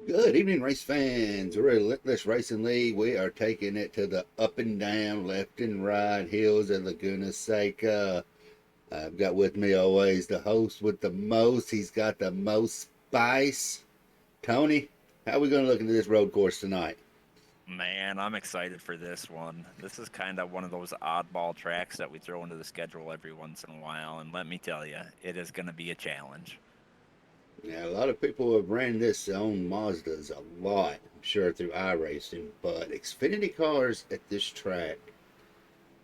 Good evening, race fans. Relentless Racing League. We are taking it to the up and down, left and right hills of Laguna Seca. I've got with me always the host with the most. He's got the most spice. Tony, how are we going to look into this road course tonight? Man, I'm excited for this one. This is kind of one of those oddball tracks that we throw into the schedule every once in a while, and let me tell you, it is going to be a challenge. Now, a lot of people have ran this on Mazdas a lot, I'm sure, through iRacing, but Xfinity cars at this track,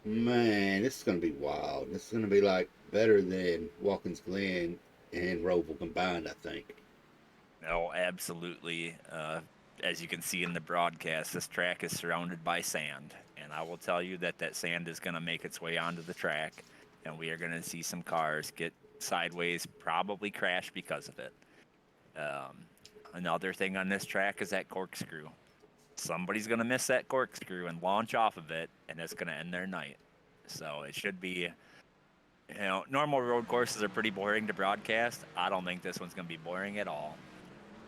man, this is going to be wild. This is going to be like better than Watkins Glen and Roval combined, I think. Oh, absolutely. As you can see in the broadcast, this track is surrounded by sand, and I will tell you that that sand is going to make its way onto the track, and we are going to see some cars get sideways, probably crash because of it. Um, Another thing on this track is that corkscrew. Somebody's going to miss that corkscrew and launch off of it, and it's going to end their night. So it should be, normal road courses are pretty boring to broadcast. I don't think this one's going to be boring at all.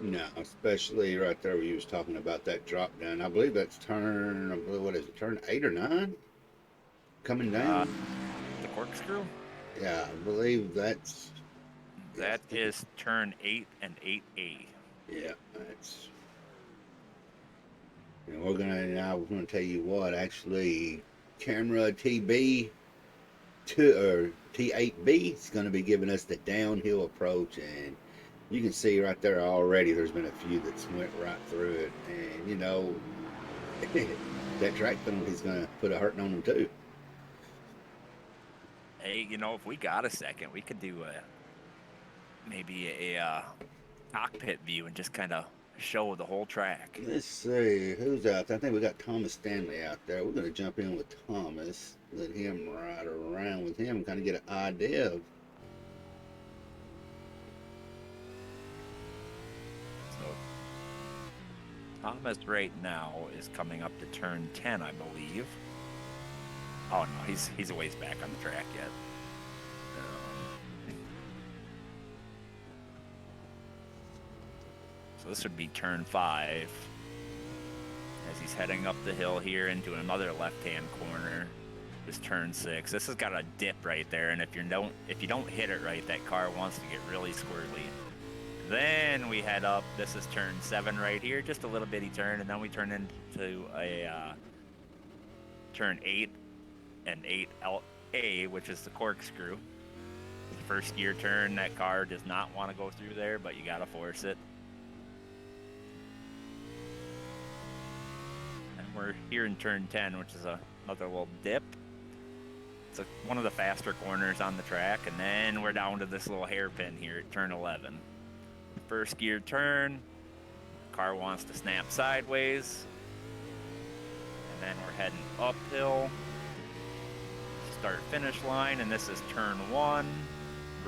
No, especially right there where you was talking about that drop down. I believe that's turn, I believe, what is it, turn 8 or 9 coming Uh, down? the corkscrew? Yeah, I believe that's, yeah, I That think is turn 8 and 8A. yeah, that's, we're gonna, now we're gonna tell you what, actually, camera TB or T8B is gonna be giving us the downhill approach, and you can see right there already there's been a few that's went right through it, and that track penalty is gonna put a hurting on them too. Hey, if we got a second, we could do maybe a cockpit view and just kind of show the whole track. Let's see who's out there. I think we got Thomas Stanley out there. We're going to jump in with Thomas, let him ride around with him, and kind of get an idea of. So Thomas right now is coming up to turn 10, I believe. Oh no, he's a ways back on the track yet. So this would be turn 5 as he's heading up the hill here into another left-hand corner. This turn 6. This has got a dip right there, and if you don't hit it right, that car wants to get really squirrely. Then we head up. This is turn 7 right here, just a little bitty turn, and then we turn into a turn 8 and 8A, which is the corkscrew. First gear turn, that car does not want to go through there, but you got to force it. And we're here in turn 10, which is another little dip. It's one of the faster corners on the track, and then we're down to this little hairpin here at turn 11. First gear turn, car wants to snap sideways, and then we're heading uphill. Start finish line, and this is turn 1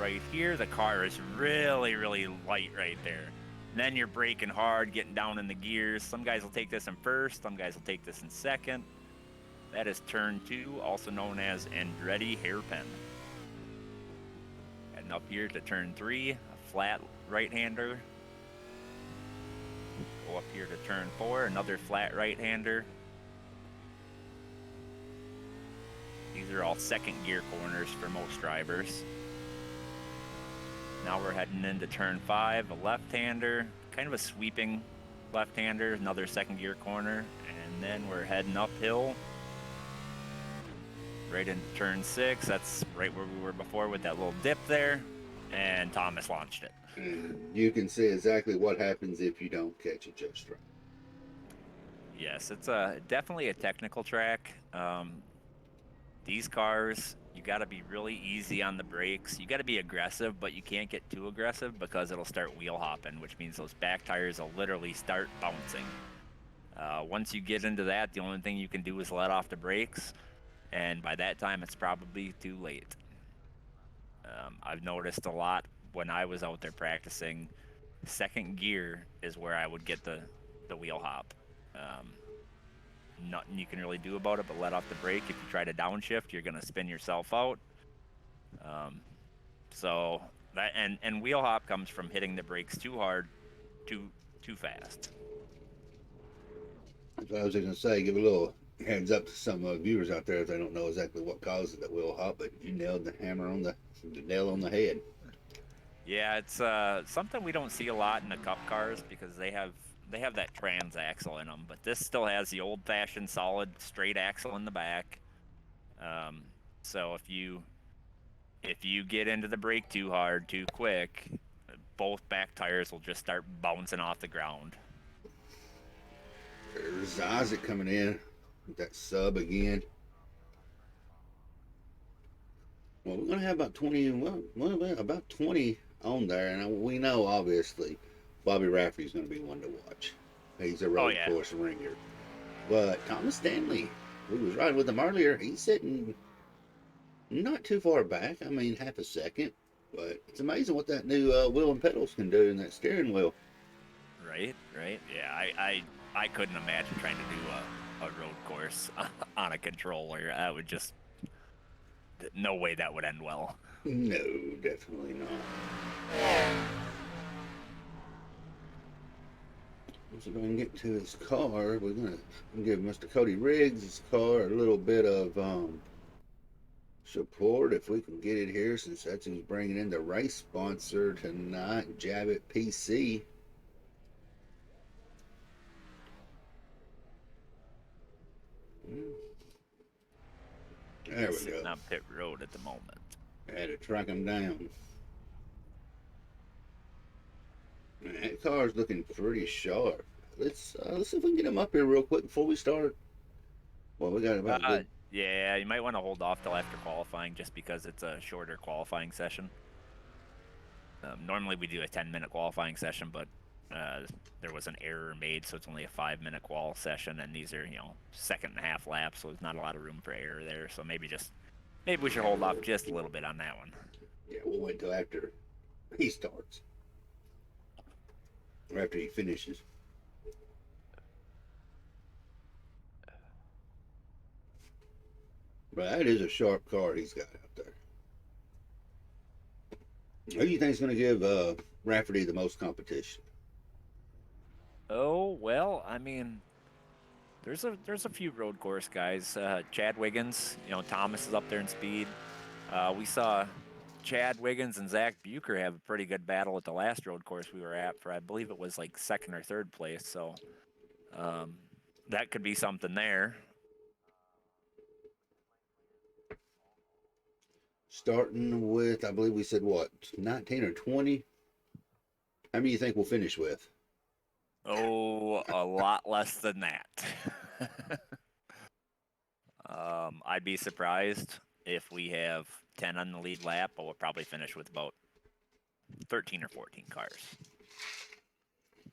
right here. The car is really, really light right there. And then you're braking hard, getting down in the gears. Some guys will take this in first, some guys will take this in second. That is turn 2, also known as Andretti hairpin. Heading up here to turn 3, a flat right-hander. Go up here to turn 4, another flat right-hander. These are all second gear corners for most drivers. Now we're heading into turn 5, a left-hander, kind of a sweeping left-hander, another second gear corner, and then we're heading uphill right into turn 6. That's right where we were before with that little dip there, and Thomas launched it. And you can see exactly what happens if you don't catch it just right. Yes, it's definitely a technical track. These cars, you got to be really easy on the brakes. You got to be aggressive, but you can't get too aggressive because it'll start wheel hopping, which means those back tires will literally start bouncing. Once you get into that, the only thing you can do is let off the brakes, and by that time, it's probably too late. I've noticed a lot when I was out there practicing. Second gear is where I would get the wheel hop. Um, Nothing you can really do about it but let off the brake. If you try to downshift, you're going to spin yourself out. Um, so that and wheel hop comes from hitting the brakes too hard, too too fast. That's what I was going to say. Give a little heads up to some viewers out there if they don't know exactly what causes that wheel hop, but you nailed the nail on the head. Yeah, it's something we don't see a lot in the Cup cars because they have that transaxle in them, but this still has the old-fashioned solid straight axle in the back. Um, so if you get into the brake too hard, too quick, both back tires will just start bouncing off the ground. There's Isaac coming in with that sub again. Well, we're going to have about 20, about 20 on there, and we know, obviously, Bobby Rafferty's going to be one to watch. He's a Oh road yeah, course ringer. But Thomas Stanley, we was riding with him earlier, he's sitting not too far back. I mean, half a second. But it's amazing what that new wheel and pedals can do in that steering wheel. right, right. Yeah, I couldn't imagine trying to do a road course on a controller. I would just no way that would end well. No, definitely not. Once we go and get to his car, we're gonna give Mr. Cody Riggs his car a little bit of support if we can get it here, since that's who's bringing in the race sponsor tonight, Javit PC. There He's we go. sitting on pit road at the moment. I had to track him down. That car's looking pretty sharp. Let's see if we can get him up here real quick before we start. Well, we got about a good. Yeah, you might want to hold off till after qualifying just because it's a shorter qualifying session. Normally we do a 10-minute qualifying session, but there was an error made, so it's only a 5-minute qual session, and these are, second and a half laps, so there's not a lot of room for error there. So maybe we should hold off just a little bit on that one. Yeah, we'll wait till after he starts, or after he finishes. But that is a sharp car he's got out there. Who do you think is going to give Rafferty the most competition? Oh well, I mean, there's a few road course guys. Chad Wiggins, Thomas is up there in speed. We saw Chad Wiggins and Zach Bucher have a pretty good battle at the last road course we were at for, I believe it was like second or third place. So um, that could be something there. Starting with, I believe we said what, 19 or 20? How many do you think we'll finish with? Oh, a lot less than that. I'd be surprised if we have 10 on the lead lap, but we'll probably finish with about 13 or 14 cars.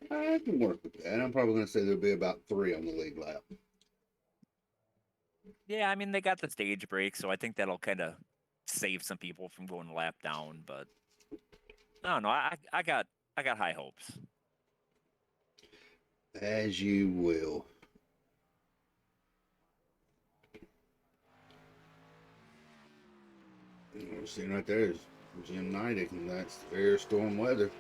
I can work with that. I'm probably going to say there'll be about 3 on the lead lap. Yeah, I mean, they got the stage break, so I think that'll kind of save some people from going a lap down, but I don't know. I got high hopes. As you will. We're seeing right there is Jim Neidick, and that's air storm weather.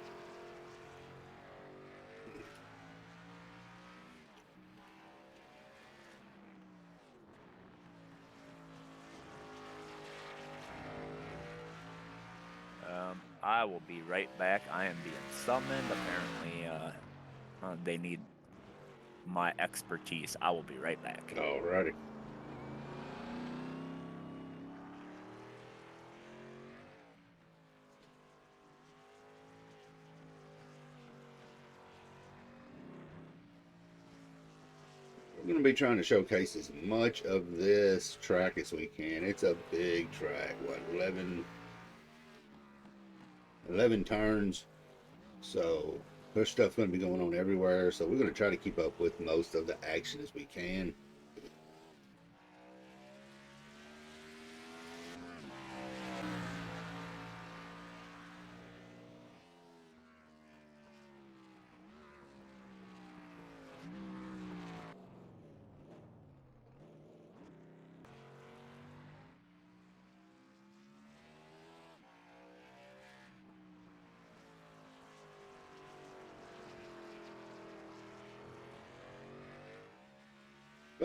I will be right back. I am being summoned. Apparently, they need my expertise. I will be right back. Alrighty. We're going to be trying to showcase as much of this track as we can. It's a big track. What, 11 turns? So there's stuff going to be going on everywhere. So we're going to try to keep up with most of the action as we can.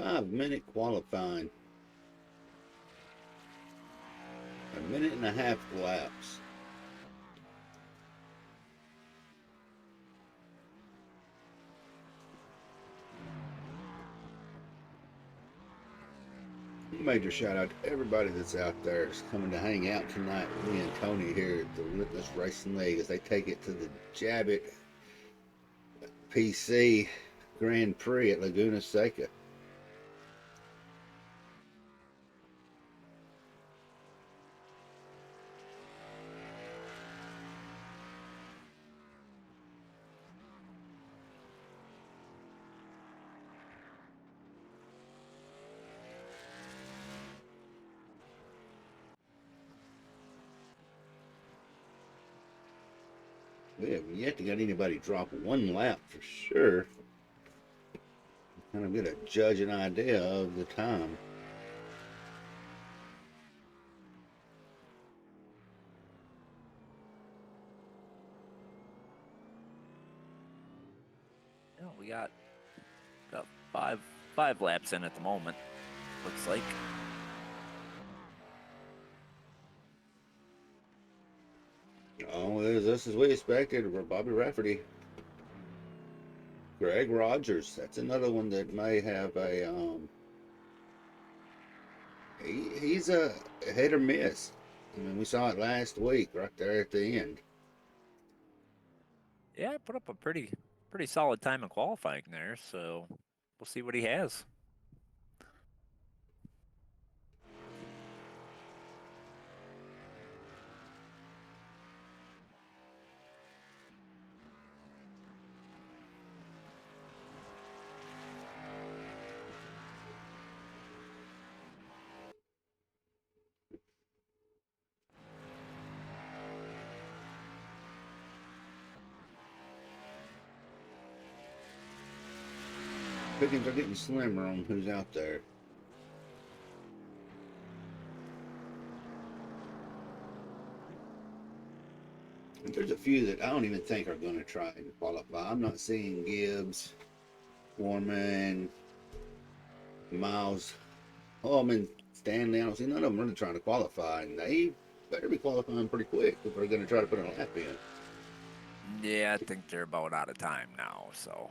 35-minute qualifying. A minute and a half laps. Major shout out to everybody that's out there that's coming to hang out tonight with me and Tony here at the Limitless Racing League as they take it to the Jabbit PC Grand Prix at Laguna Seca. We have yet to get anybody drop one lap for sure. Kind of get a judge an idea of the time. We got about five laps in at the moment. Looks like. Oh, this is we expected. Bobby Rafferty. Greg Rogers. That's another one that may have a he's a hit or miss. I mean, we saw it last week right there at the end. Yeah, put up a pretty solid time in qualifying there, so we'll see what he has. Pickings are getting slimmer on who's out there. And there's a few that I don't even think are going to try to qualify. I'm not seeing Gibbs, Foreman, Miles, Holman, Stanley. I don't see none of them really trying to qualify, and they better be qualifying pretty quick if they're going to try to put a lap in. Yeah, I think they're about out of time now, so.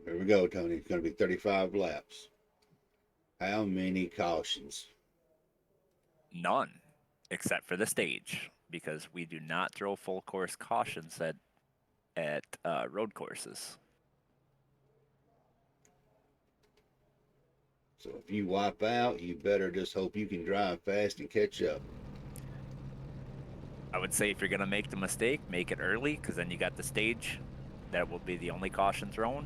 Here we go, Tony. It's going to be 35 laps. How many cautions? None, except for the stage, because we do not throw full course cautions at road courses. So if you wipe out, you better just hope you can drive fast and catch up. I would say if you're going to make the mistake, make it early, because then you got the stage. That will be the only caution thrown.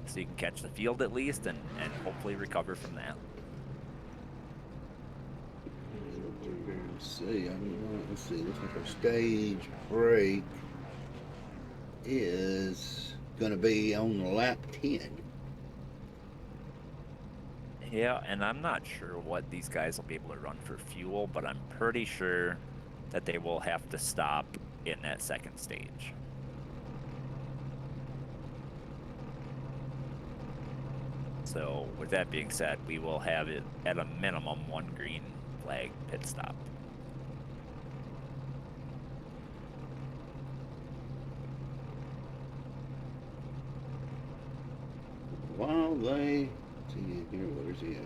So you can catch the field at least and hopefully recover from that. Let's see. Let's see. Looks like our stage break is going to be on lap 10. Yeah, and I'm not sure what these guys will be able to run for fuel, but I'm pretty sure that they will have to stop in that second stage. So with that being said, we will have it at a minimum one green flag pit stop. While they see here, where's he at?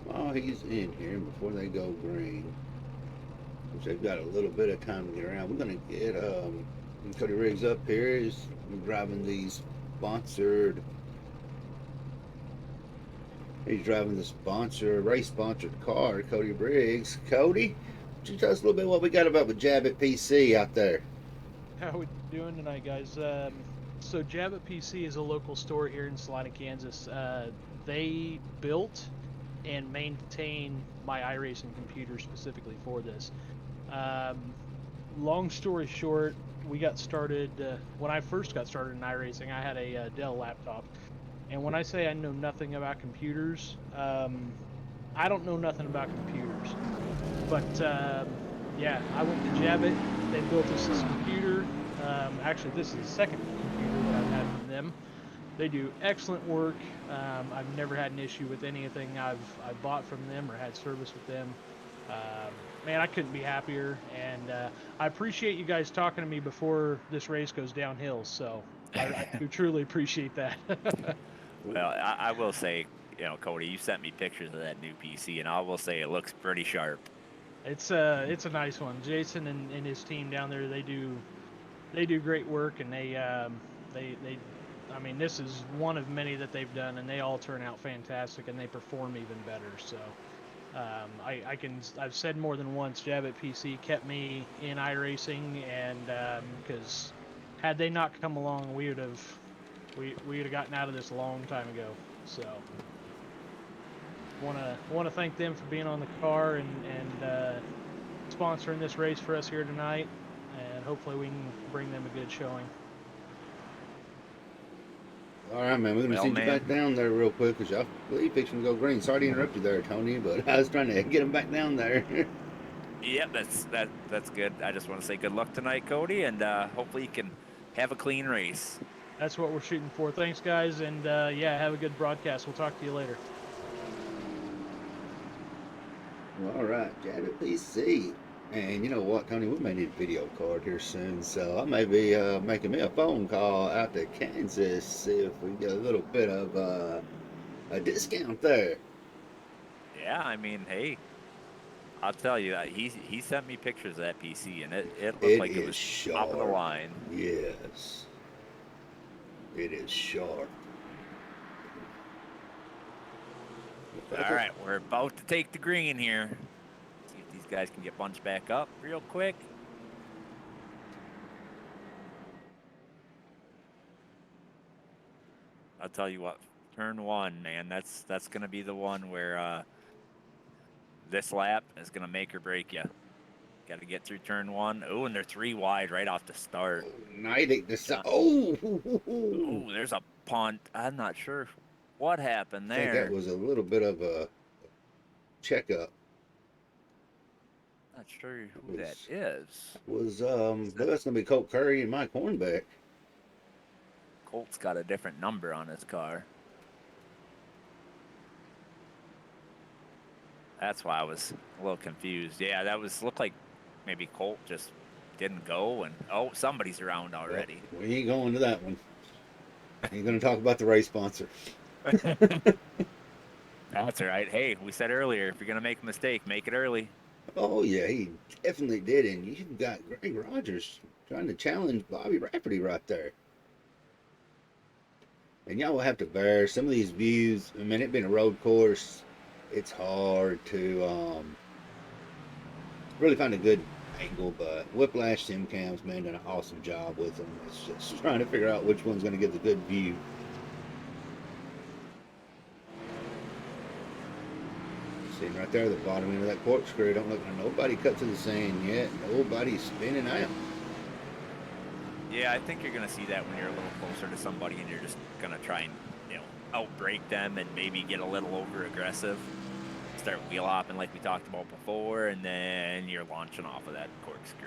While he's in here, before they go green, which they've got a little bit of time to get around, we're gonna get Cody Riggs up here. He's driving these sponsored. He's driving the race sponsored car, Cody Briggs. Cody, why don't you tell us a little bit what we got about the Jabbit PC out there? How we doing tonight, guys? So Jabbit PC is a local store here in Salina, Kansas. They built and maintain my iRacing computer specifically for this. Long story short, we got started when I first got started in iRacing. I had a Dell laptop, And when I say I know nothing about computers, I don't know nothing about computers. But yeah, I went to Javit. They built us this computer. Actually, this is the second computer that I've had from them. They do excellent work. I've never had an issue with anything I bought from them or had service with them. Man, I couldn't be happier, and I appreciate you guys talking to me before this race goes downhill. So I do truly appreciate that. Well, I will say, Cody, you sent me pictures of that new PC, and I will say it looks pretty sharp. It's a nice one. Jason and his team down there, they do great work, and they I mean, this is one of many that they've done, and they all turn out fantastic, and they perform even better. So I've said more than once, Jab at PC kept me in iRacing, and because had they not come along, we would have gotten out of this a long time ago. So want to thank them for being on the car and sponsoring this race for us here tonight, and hopefully we can bring them a good showing. All right, man. We're gonna Well, send you man. back down there real quick because I believe fixing to go green. Sorry to interrupt you there, Tony, but I was trying to get him back down there. Yep, that's good. I just want to say good luck tonight, Cody, and hopefully you can have a clean race. That's what we're shooting for. Thanks, guys, and yeah, have a good broadcast. We'll talk to you later. Well, all right, Janet PC. And you know what, Tony? We may need a video card here soon, so I may be making me a phone call out to Kansas, see if we can get a little bit of a discount there. Yeah, I mean, hey, I'll tell you, he sent me pictures of that PC, and it looked It like it is was top of the sharp. line. Yes, it is sharp. All right, we're about to take the green here. See if these guys can get bunched back up real quick. I'll tell you what, turn one, man, that's gonna be the one where this lap is gonna make or break you. Got to get through turn one. Oh, and they're 3 wide right off the start. Night the John, oh, oh, there's a punt. I'm not sure what happened I think that there. was a little bit of a checkup. Not sure who that is. But that's gonna be Colt Curry and Mike Hornbeck. Colt's got a different number on his car. That's why I was a little confused. Yeah, looked like maybe Colt just didn't go, and oh, somebody's around already. Well, we ain't going to that one. Ain't gonna talk about the race sponsor. That's all right. Hey, we said earlier, if you're gonna make a mistake, make it early. Oh yeah, he definitely did, and you've got Greg Rogers trying to challenge Bobby Rafferty right there. And y'all will have to bear some of these views. I mean, it being a road course, it's hard to really find a good angle. But Whiplash Sim Cam's man done an awesome job with them. It's just trying to figure out which one's going to get the good view. Sitting right there at the bottom end of that corkscrew. Don't look like nobody cut to the sand yet. Nobody's spinning out. Yeah, I think you're gonna see that when you're a little closer to somebody and you're just gonna try and, outbrake them and maybe get a little over aggressive. Start wheel hopping like we talked about before, and then you're launching off of that corkscrew.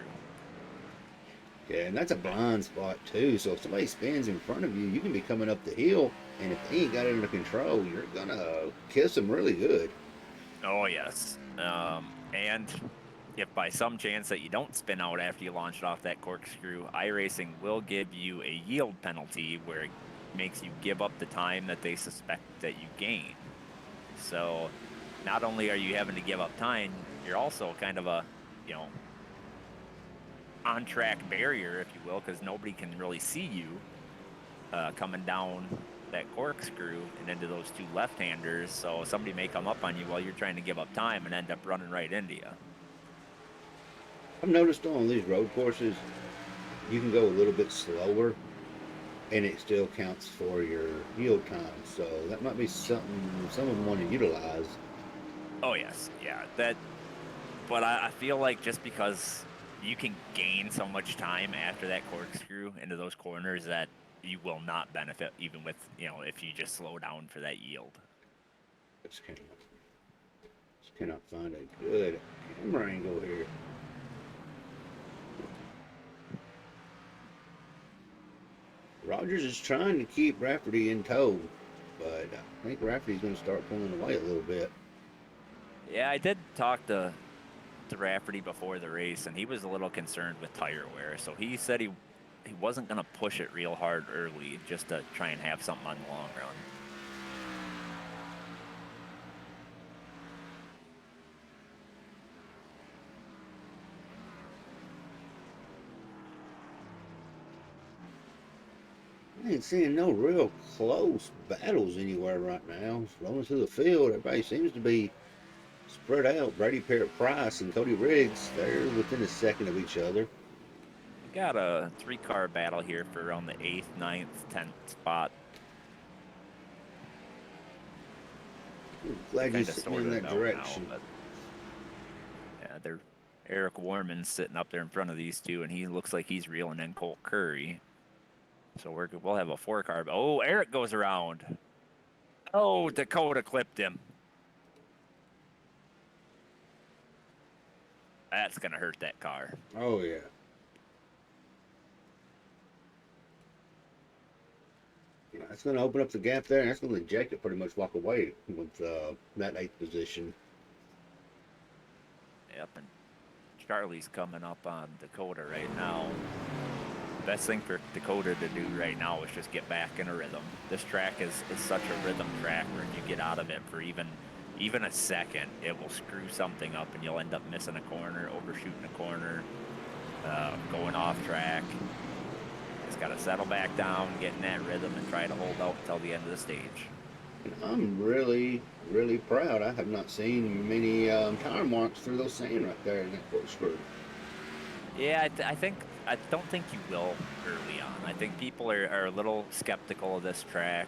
Yeah, and that's a blind spot too. So if somebody spins in front of you, you can be coming up the hill, and if they ain't got it under control, you're gonna kiss them really good. Oh yes. And if by some chance that you don't spin out after you launched off that corkscrew, iRacing will give you a yield penalty where it makes you give up the time that they suspect that you gain. So not only are you having to give up time, you're also kind of a, on-track barrier, if you will, because nobody can really see you coming down that corkscrew and into those two left-handers. So somebody may come up on you while you're trying to give up time and end up running right into you. I've noticed on these road courses, you can go a little bit slower, and it still counts for your yield time. So that might be something someone want to utilize. Oh yes, yeah. But I feel like just because you can gain so much time after that corkscrew into those corners that you will not benefit even with, if you just slow down for that yield. Just cannot find a good camera angle here. Rogers is trying to keep Rafferty in tow, but I think Rafferty's going to start pulling away a little bit. Yeah, I did talk to Rafferty before the race, and he was a little concerned with tire wear. So he said he wasn't going to push it real hard early just to try and have something on the long run. I ain't seeing no real close battles anywhere right now. Rolling through the field, everybody seems to be spread out. Brady Parrott Price and Cody Riggs, they're within a second of each other. We got a 3-car battle here for around the 8th, 9th, 10th spot. I'm glad you're sitting in that direction. Now, yeah, they're Eric Warman's sitting up there in front of these two, and he looks like he's reeling in Colt Curry. So we'll have a 4-car. Oh, Eric goes around. Oh, Dakota clipped him. That's going to hurt that car. Oh, yeah. That's going to open up the gap there, and that's going to let Jacob pretty much walk away with that 8th position. Yep, and Charlie's coming up on Dakota right now. Best thing for Dakota to do right now is just get back in a rhythm. This track is such a rhythm track where if you get out of it for even a second, it will screw something up and you'll end up missing a corner, overshooting a corner, going off track. Just got to settle back down, get in that rhythm, and try to hold out until the end of the stage. I'm really, really proud. I have not seen many tire marks through those sand right there in that corkscrew. Yeah, I don't think you will early on. I think people are a little skeptical of this track,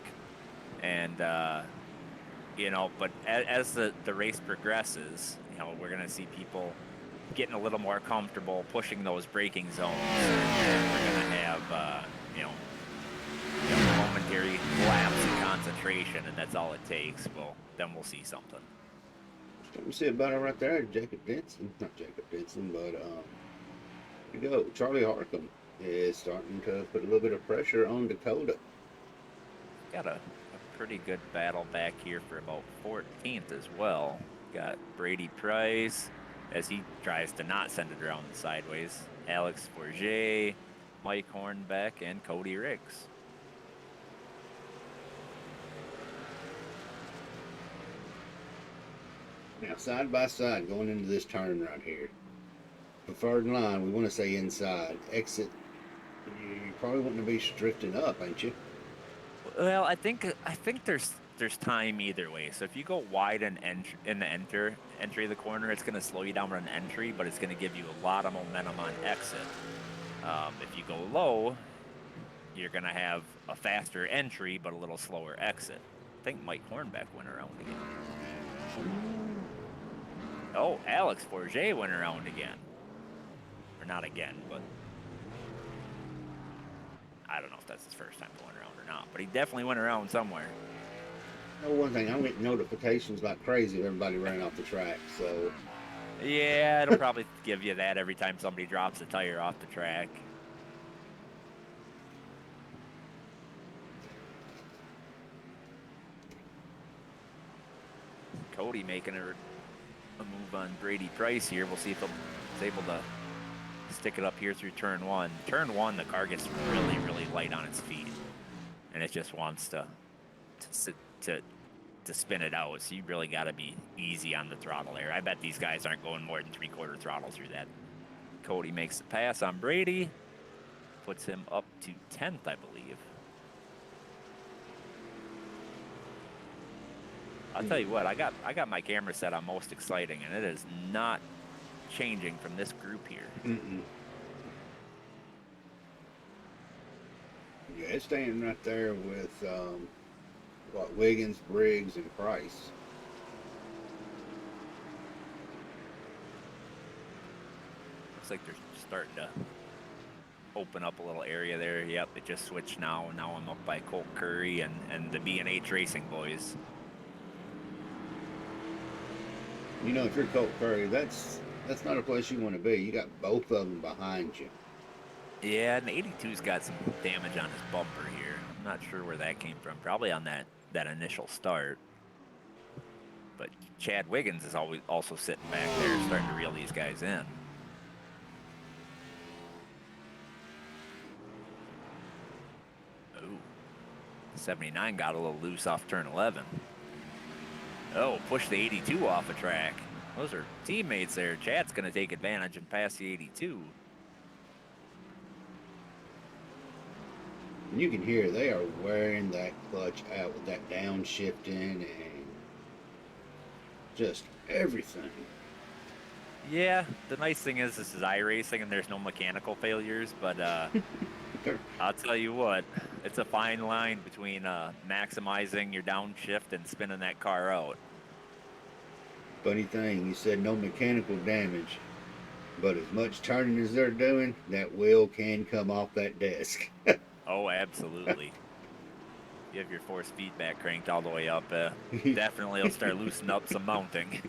and but as the race progresses, we're gonna see people getting a little more comfortable pushing those braking zones. And we're gonna have momentary lapse in concentration, and that's all it takes. Well, then we'll see something. Starting to see a battle right there. Jacob Denson, not Jacob Denson, but here we go. Charlie Harcum is starting to put a little bit of pressure on Dakota. Got a pretty good battle back here for about 14th as well. Got Brady Price as he tries to not send it around sideways. Alex Forget, Mike Hornbeck, and Cody Riggs. Now, side by side, going into this turn right here. Preferred line, we want to say inside. Exit, you probably want to be drifting up, ain't you? Well, I think there's time either way. So if you go wide in the entry of the corner, it's going to slow you down on entry, but it's going to give you a lot of momentum on exit. If you go low, you're going to have a faster entry, but a little slower exit. I think Mike Hornbeck went around again. Oh, Alex Forget went around again. Or not again, but I don't know if that's his first time going around or not, but he definitely went around somewhere. You know, one thing, I'm getting notifications like crazy of everybody running off the track, so. Yeah, it'll probably give you that every time somebody drops a tire off the track. Cody making a move on Brady Price here. We'll see if he's able to stick it up here through turn one. Turn one, the car gets really, really light on its feet, and it just wants to spin it out. So you really got to be easy on the throttle there. I bet these guys aren't going more than 3/4 throttle through that. Cody makes the pass on Brady, puts him up to 10th, I believe. I'll tell you what, I got my camera set on most exciting, and it is not changing from this group here. Yeah, it's staying right there with Wiggins, Briggs, and Price. Looks like they're starting to open up a little area there. Yep, it just switched now. Now I'm up by Colt Curry and the B&H Racing boys. You know, if you're Colt Curry, that's not a place you want to be. You got both of them behind you. Yeah, and the 82's got some damage on his bumper here. I'm not sure where that came from. Probably on that initial start. But Chad Wiggins is always also sitting back there, starting to reel these guys in. Ooh, 79 got a little loose off turn 11. Oh, push the 82 off a track. Those are teammates there. Chad's going to take advantage and pass the 82. And you can hear they are wearing that clutch out with that downshifting and just everything. Yeah, the nice thing is this is iRacing and there's no mechanical failures, but I'll tell you what, it's a fine line between maximizing your downshift and spinning that car out. Funny thing, you said no mechanical damage, but as much turning as they're doing, that wheel can come off that desk. Oh, absolutely. You have your force feedback cranked all the way up. Definitely it'll start loosening up some mounting.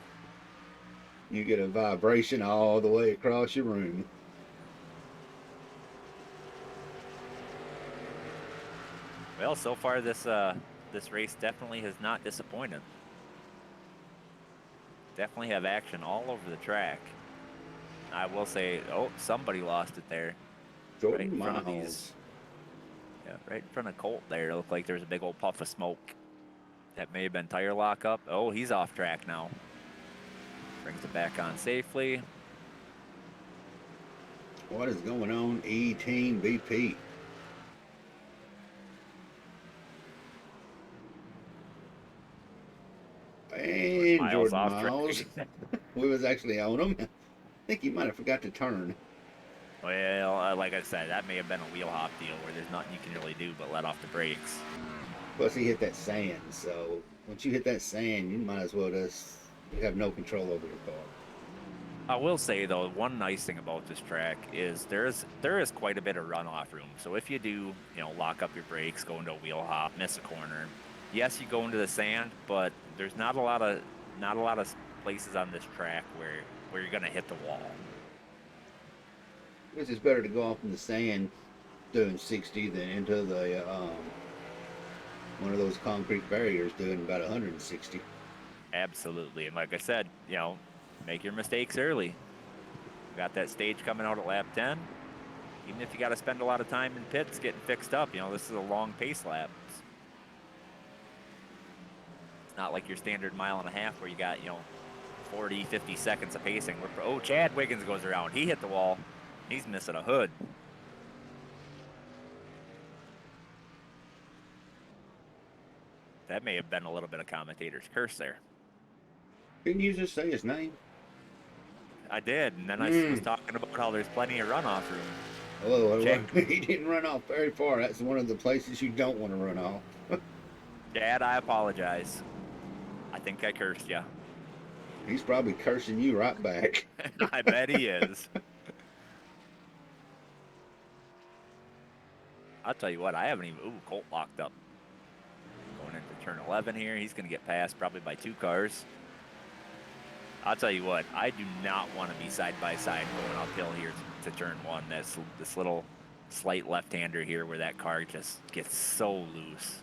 You get a vibration all the way across your room. Well, so far this race definitely has not disappointed. Definitely have action all over the track. I will say, oh, somebody lost it there. Jordan right in front of Miles. these. Yeah, right in front of Colt there. It looked like there was a big old puff of smoke. That may have been tire lockup. Oh, he's off track now. Brings it back on safely. What is going on, E-Team BP? And Miles Jordan off Miles. track. We was actually on him. I think he might have forgot to turn. Well, like I said, that may have been a wheel hop deal where there's nothing you can really do but let off the brakes. Plus he hit that sand, so once you hit that sand, you might as well just have no control over your car. I will say though, one nice thing about this track is there is quite a bit of runoff room. So if you do, lock up your brakes, go into a wheel hop, miss a corner, yes, you go into the sand, but there's not a lot of places on this track where you're gonna hit the wall. I guess it's better to go off in the sand doing 60 than into the one of those concrete barriers doing about 160. Absolutely, and like I said, make your mistakes early. We got that stage coming out at lap 10. Even if you got to spend a lot of time in pits getting fixed up, this is a long pace lap. It's not like your standard mile and a half where you got 40, 50 seconds of pacing. Oh, Chad Wiggins goes around. He hit the wall. He's missing a hood. That may have been a little bit of commentator's curse there. Didn't you just say his name? I did, and then I was talking about how there's plenty of runoff room. Oh, he didn't run off very far. That's one of the places you don't want to run off. Dad, I apologize. I think I cursed you. He's probably cursing you right back. I bet he is. I'll tell you what, I haven't even... Ooh, Colt locked up. Going into turn 11 here. He's going to get passed probably by 2 cars. I'll tell you what, I do not want to be side by side going uphill here to turn 1. This little slight left-hander here where that car just gets so loose.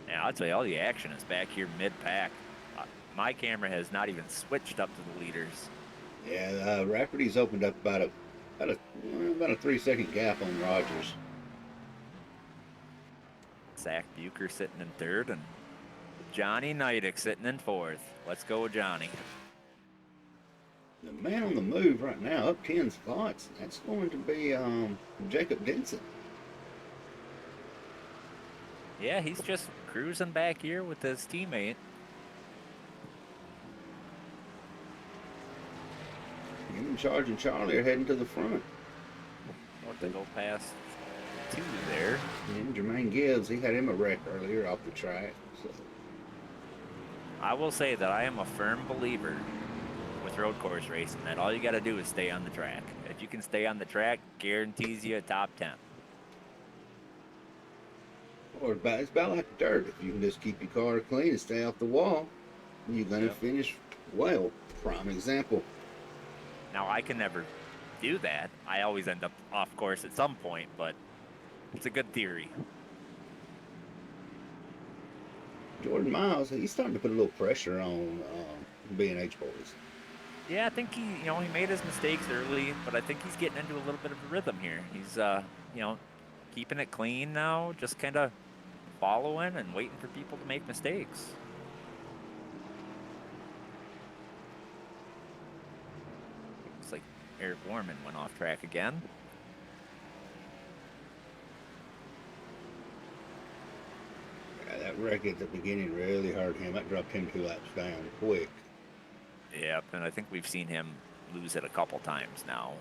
Now, I'll tell you, all the action is back here mid-pack. My camera has not even switched up to the leaders. Yeah, Rafferty's opened up about a 3-second gap on Rogers. Zach Bucher sitting in 3rd and Johnny Neidick sitting in 4th. Let's go, Johnny. The man on the move right now, up 10 spots. That's going to be Jacob Denson. Yeah, he's just cruising back here with his teammate. Him and Charge and Charlie are heading to the front. Want to go past 2 there. And Jermaine Gibbs, he had him a wreck earlier off the track. So. I will say that I am a firm believer road course racing that all you got to do is stay on the track. If you can stay on the track, guarantees you a top 10. Or it's about like dirt. If you can just keep your car clean and stay off the wall, you're gonna Yep. finish well. Prime example. Now, I can never do that. I always end up off course at some point, but it's a good theory. Jordan Miles, he's starting to put a little pressure on B&H boys. Yeah, I think he made his mistakes early, but I think he's getting into a little bit of a rhythm here. He's, keeping it clean now, just kind of following and waiting for people to make mistakes. Looks like Eric Warman went off track again. Yeah, that wreck at the beginning really hurt him. That dropped him 2 laps down quick. Yep, and I think we've seen him lose it a couple times now.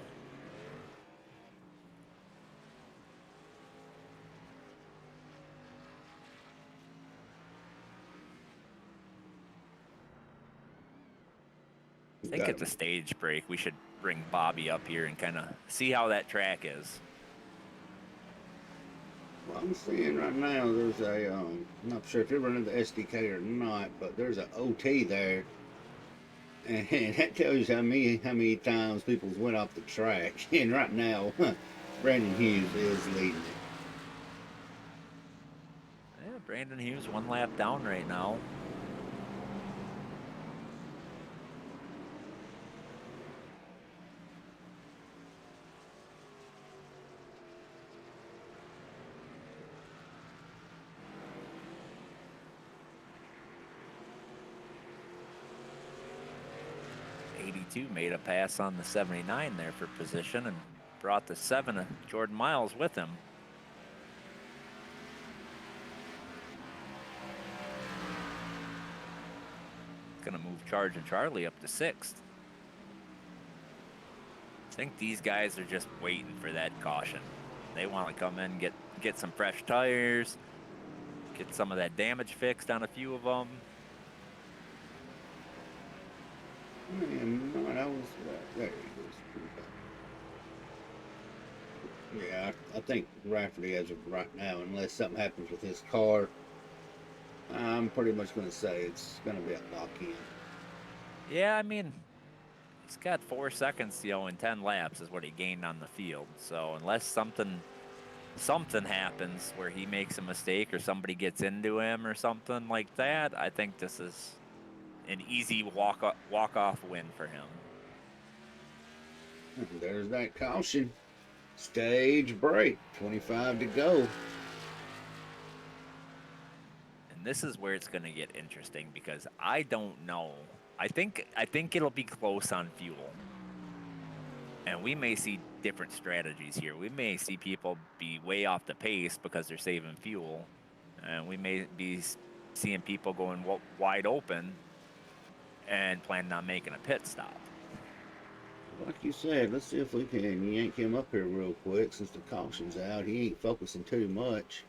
I think it's a stage break. We should bring Bobby up here and kind of see how that track is. Well, I'm seeing right now there's a, I'm not sure if you're running the SDK or not, but there's an OT there. And that tells you how many times people's went off the track. And right now, Brandon Hughes is leading it. Yeah, Brandon Hughes 1 lap down right now. Made a pass on the 79 there for position and brought the 7 of Jordan Miles with him. Gonna move Charge and Charlie up to 6th. I think these guys are just waiting for that caution. They want to come in, get some fresh tires, get some of that damage fixed on a few of them. Man, no, that was there he goes. Yeah, I think Rafferty, as of right now, unless something happens with his car, I'm pretty much going to say it's going to be a lock-in. Yeah, I mean, he's got 4 seconds, in 10 laps is what he gained on the field. So unless something happens where he makes a mistake or somebody gets into him or something like that, I think this is an easy walk-off win for him. There's that caution. Stage break. 25 to go. And this is where it's going to get interesting because I don't know. I think it'll be close on fuel. And we may see different strategies here. We may see people be way off the pace because they're saving fuel. And we may be seeing people going wide open and planning on making a pit stop. Like you said, let's see if we can yank him up here real quick since the caution's out. He ain't focusing too much.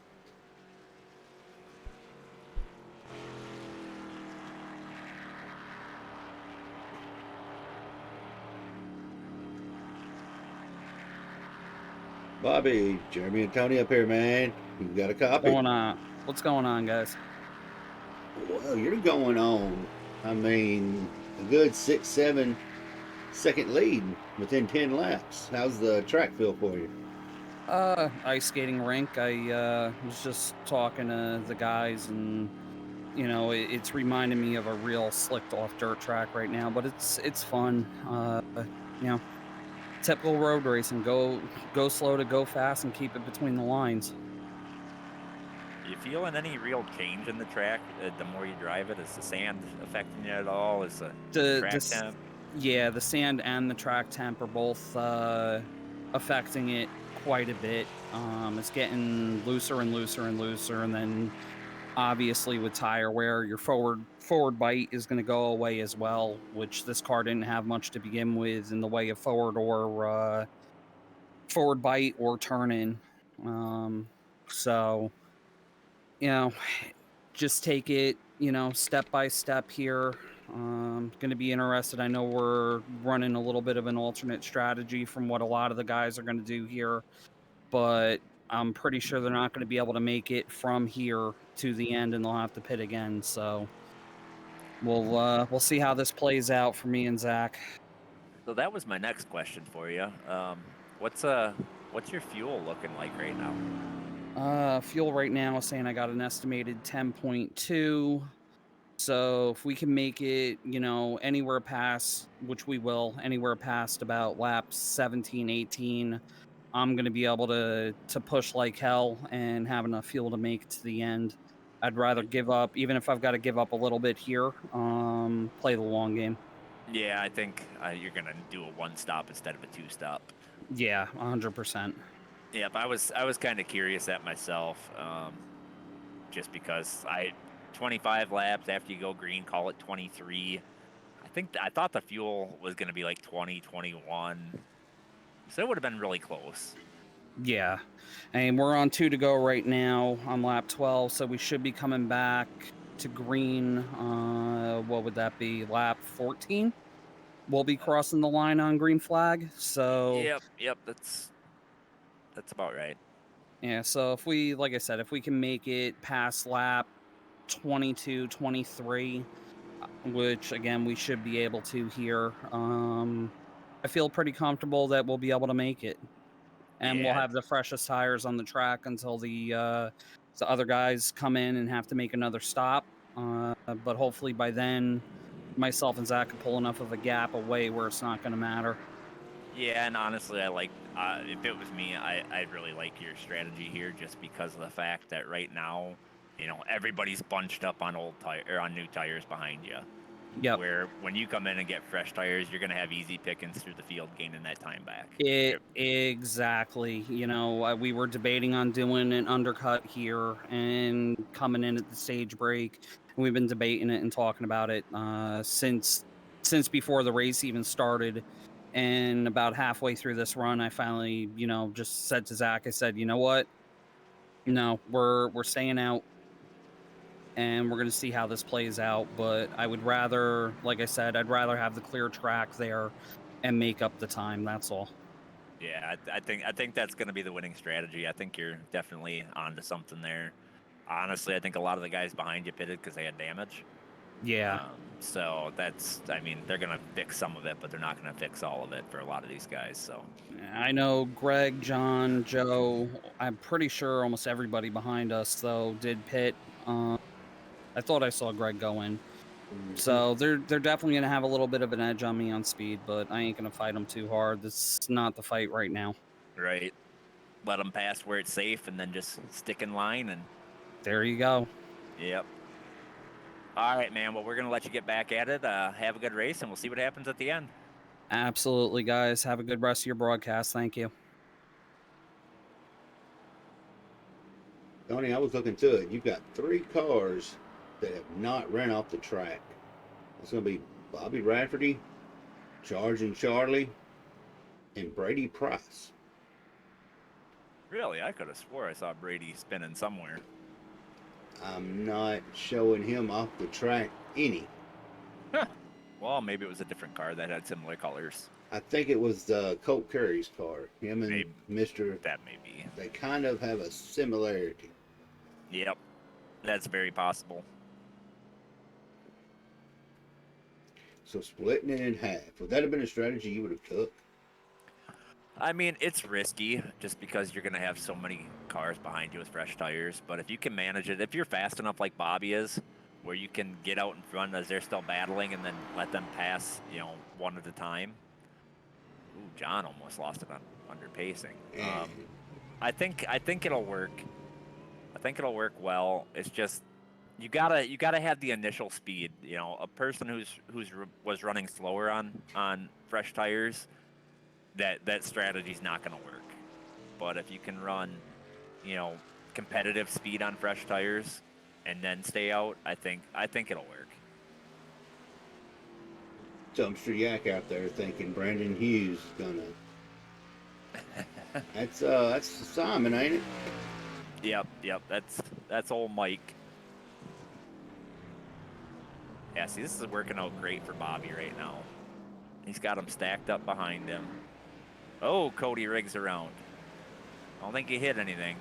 Bobby, Jeremy and Tony up here, man. You got a copy? What's going on, guys? Well, you're going on. I mean, a good 6-7 second lead within 10 laps. How's the track feel for you? Ice skating rink. I was just talking to the guys, and it's reminding me of a real slicked off dirt track right now. But it's fun. Typical road racing. Go slow to go fast, and keep it between the lines. Are you feeling any real change in the track the more you drive it? Is the sand affecting you at all? Is the track temp? Yeah, the sand and the track temp are both affecting it quite a bit. It's getting looser and looser and looser, and then obviously with tire wear, your forward bite is going to go away as well, which this car didn't have much to begin with in the way of forward bite or turn in. So just take it, step by step here. Going to be interested. I know we're running a little bit of an alternate strategy from what a lot of the guys are going to do here, but I'm pretty sure they're not going to be able to make it from here to the end, and they'll have to pit again. So we'll see how this plays out for me and Zach. So that was my next question for you. What's what's your fuel looking like right now? Fuel right now is saying I got an estimated 10.2. So if we can make it, anywhere past, which we will, anywhere past about laps 17, 18, I'm going to be able to push like hell and have enough fuel to make it to the end. I'd rather give up, even if I've got to give up a little bit here, play the long game. Yeah, I think you're gonna do a one stop instead of a two stop. Yeah, 100%. Yep, I was kind of curious at myself, just because 25 laps after you go green, call it 23. I thought the fuel was gonna be like 20, 21, so it would have been really close. Yeah. And we're on 2 to go right now on lap 12, so we should be coming back to green. What would that be? Lap 14? We'll be crossing the line on green flag. So, Yep, that's about right. yeah, so if we, like I said, if we can make it past lap 22, 23, which again, we should be able to here, I feel pretty comfortable that we'll be able to make it. And we'll Yeah, have the freshest tires on the track until the other guys come in and have to make another stop. But hopefully by then, myself and Zach can pull enough of a gap away where it's not going to matter. yeah, and honestly, I like if it was me, I really like your strategy here just because of the fact that right now, everybody's bunched up on on new tires behind you. Yep. Where when you come in and get fresh tires, you're gonna have easy pickings through the field, gaining that time back. Exactly. We were debating on doing an undercut here and coming in at the stage break. And we've been debating it and talking about it since before the race even started. And about halfway through this run, I finally, just said to Zach, I said, you know what? No, we're staying out, and we're gonna see how this plays out. But I would rather, like I said, I'd rather have the clear track there and make up the time. That's all. Yeah, I think that's going to be the winning strategy. I think you're definitely onto something there. Honestly, I think a lot of the guys behind you pitted because they had damage. Yeah. So I mean, they're going to fix some of it, but they're not going to fix all of it for a lot of these guys. So I know Greg, John, Joe. I'm pretty sure almost everybody behind us though did pit. I thought I saw Greg go in, so they're definitely gonna have a little bit of an edge on me on speed, but I ain't gonna fight them too hard. This is not the fight right now. right, let them pass where it's safe, and then just stick in line. And There you go. yep. All right, man. Well, we're going to let you get back at it. Have a good race, and we'll see what happens at the end. Absolutely, guys. Have a good rest of your broadcast. Thank you. Tony, I was looking through it. You've got 3 cars that have not ran off the track. It's going to be Bobby Rafferty, Charging Charlie, and Brady Price. Really? I could have swore I saw Brady spinning somewhere. I'm not showing him off the track any. Huh. Well, maybe it was a different car that had similar colors. I think it was Colt Curry's car. Him and Maybe. Mr. That may be. They kind of have a similarity. Yep. That's very possible. So splitting it in half. Would that have been a strategy you would have took? I mean, it's risky just because you're going to have so many cars behind you with fresh tires. But if you can manage it, if you're fast enough like Bobby is, where you can get out in front as they're still battling and then let them pass, one at a time. Ooh, John almost lost it on under pacing. I think it'll work. I think it'll work well. It's just you gotta have the initial speed. A person was running slower on fresh tires, that strategy's not gonna work. But if you can run, competitive speed on fresh tires and then stay out, I think it'll work. Dumpster Yak out there thinking Brandon Hughes gonna. That's Simon, ain't it? Yep. That's old Mike. Yeah, see, this is working out great for Bobby right now. He's got him stacked up behind him. Oh, Cody rigs around. I don't think he hit anything.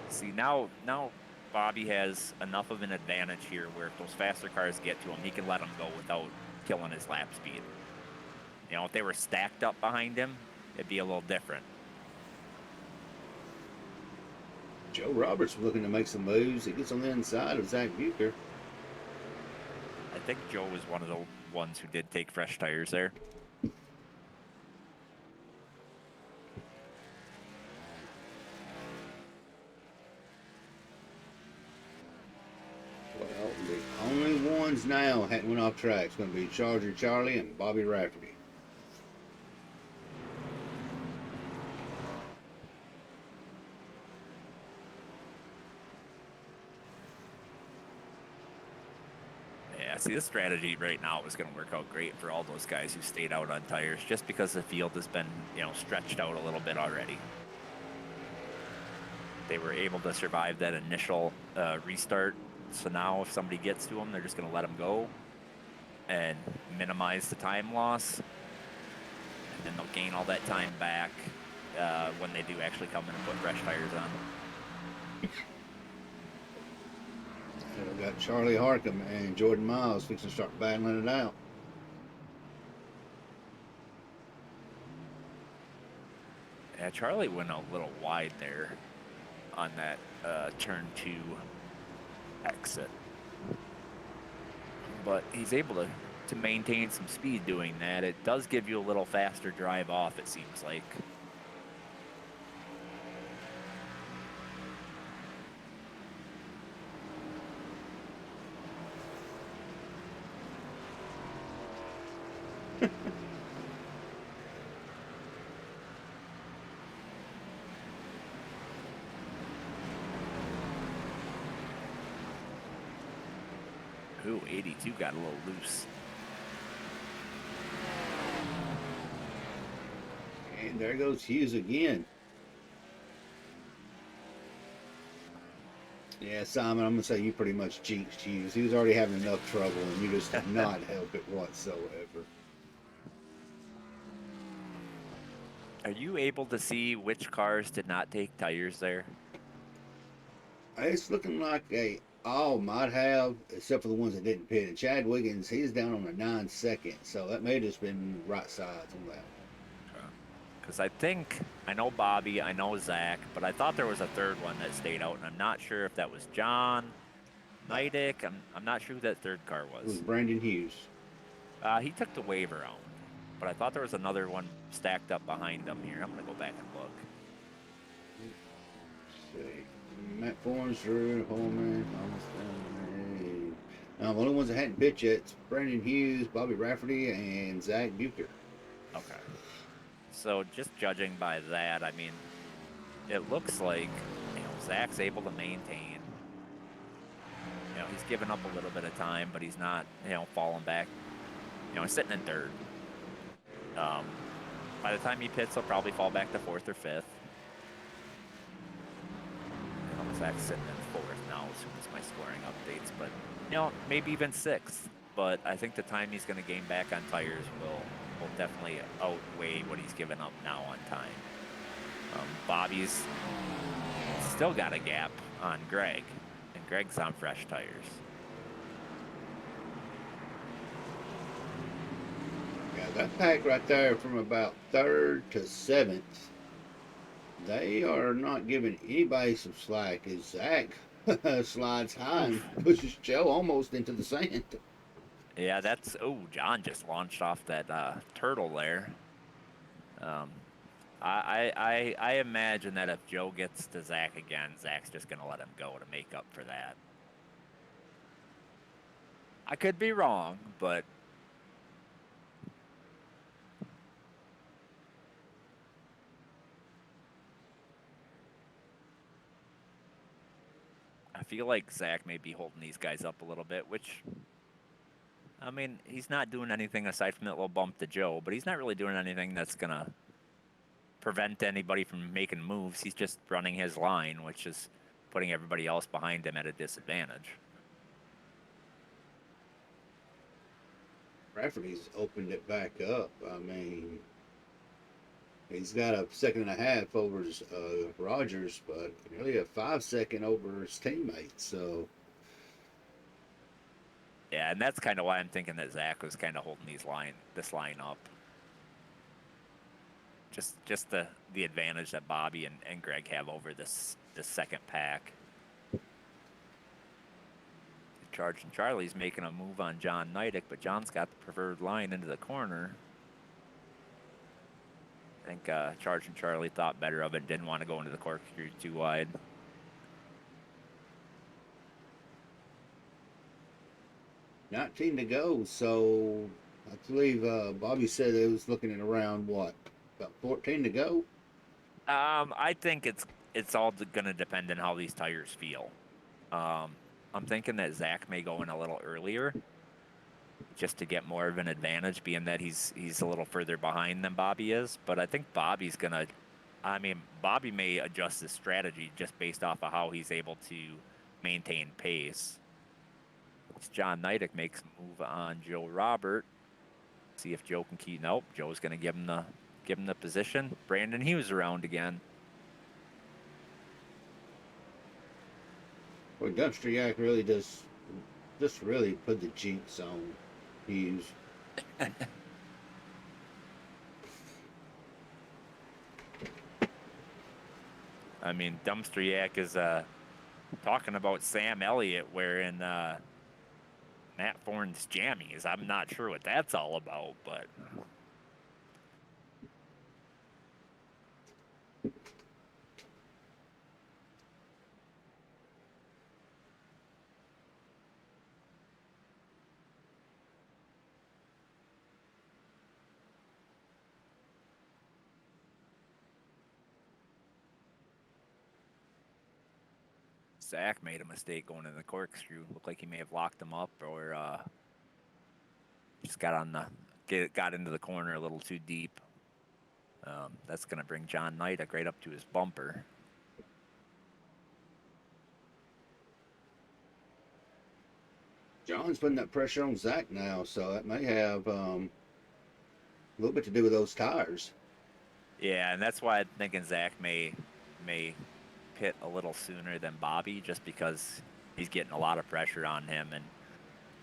See, now Bobby has enough of an advantage here where if those faster cars get to him, he can let them go without killing his lap speed. You know, if they were stacked up behind him, it'd be a little different. Joe Roberts looking to make some moves. He gets on the inside of Zach Bucher. I think Joe was one of the ones who did take fresh tires there. Well, the only ones now hadn't went off track is going to be Charger Charlie and Bobby Rafferty. Yeah, see, this strategy right now is going to work out great for all those guys who stayed out on tires just because the field has been, you know, stretched out a little bit already. They were able to survive that initial restart. So now if somebody gets to them, they're just going to let them go and minimize the time loss. And then they'll gain all that time back when they do actually come in and put fresh tires on. And we got Charlie Harcum and Jordan Miles fixing to start battling it out. Yeah, Charlie went a little wide there on that turn 2 exit. But he's able to maintain some speed doing that. It does give you a little faster drive off, it seems like. Ooh, 82 got a little loose. And there goes Hughes again. Yeah, Simon, I'm going to say you pretty much jinxed Hughes. He was already having enough trouble, and you just did not help it whatsoever. Are you able to see which cars did not take tires there? It's looking like all might have, except for the ones that didn't pit. And Chad Wiggins, he's down on a 9-second, so that may have just been right sides on that. Because I know Bobby, I know Zach, but I thought there was a third one that stayed out, and I'm not sure if that was John, Nidick. I'm not sure who that third car It was was. Brandon Hughes. He took the wave around, but I thought there was another one stacked up behind him here. I'm going to go back and look. Let's see. Matt Fornes, Drew Holman, the only ones that hadn't pitched yet, it's Brandon Hughes, Bobby Rafferty, and Zach Bucher. Okay. So just judging by that, I mean, it looks like, you know, Zach's able to maintain. You know, he's given up a little bit of time, but he's not, you know, falling back. You know, he's sitting in third. By the time he pits, he'll probably fall back to fourth or fifth. You know, Zach's sitting in fourth now as soon as my scoring updates, but, you know, maybe even sixth. But I think the time he's going to gain back on tires will definitely outweigh what he's given up now on time. Bobby's still got a gap on Greg, and Greg's on fresh tires. Yeah, that pack right there from about 3rd to 7th, they are not giving anybody some slack as Zach slides high and pushes Joe almost into the sand. Yeah, that's... Oh, John just launched off that turtle there. I imagine that if Joe gets to Zach again, Zach's just going to let him go to make up for that. I could be wrong, but... I feel like Zach may be holding these guys up a little bit, which... I mean, he's not doing anything aside from that little bump to Joe, but he's not really doing anything that's going to prevent anybody from making moves. He's just running his line, which is putting everybody else behind him at a disadvantage. Rafferty's opened it back up. I mean, he's got a second and a half over Rogers, but nearly a 5 second over his teammates. So Yeah, and that's kind of why I'm thinking that Zach was kind of holding this line up. Just the advantage that Bobby and Greg have over this second pack. Charging Charlie's making a move on John Neidick, but John's got the preferred line into the corner. I think Charging Charlie thought better of it, didn't want to go into the corkscrew too wide. $19 to go. So I believe Bobby said it was looking at around what, about 14 to go. I think it's all going to depend on how these tires feel. I'm thinking that Zach may go in a little earlier, just to get more of an advantage, being that he's a little further behind than Bobby is. But I think Bobby may adjust his strategy just based off of how he's able to maintain pace. John Neidick makes a move on Joe Robert. See if Joe can keep. Nope, Joe's going to give him the position. Brandon Hughes around again. Well, Dumpster Yak really does just really put the jinx on Hughes. I mean, Dumpster Yak is talking about Sam Elliott wearing Matt Thorne's jammies. I'm not sure what that's all about, but Zach made a mistake going in the corkscrew. Looked like he may have locked him up, or just got into the corner a little too deep. That's going to bring John Neidick right up to his bumper. John's putting that pressure on Zach now, so that may have a little bit to do with those tires. Yeah, and that's why I'm thinking Zach may pit a little sooner than Bobby, just because he's getting a lot of pressure on him. And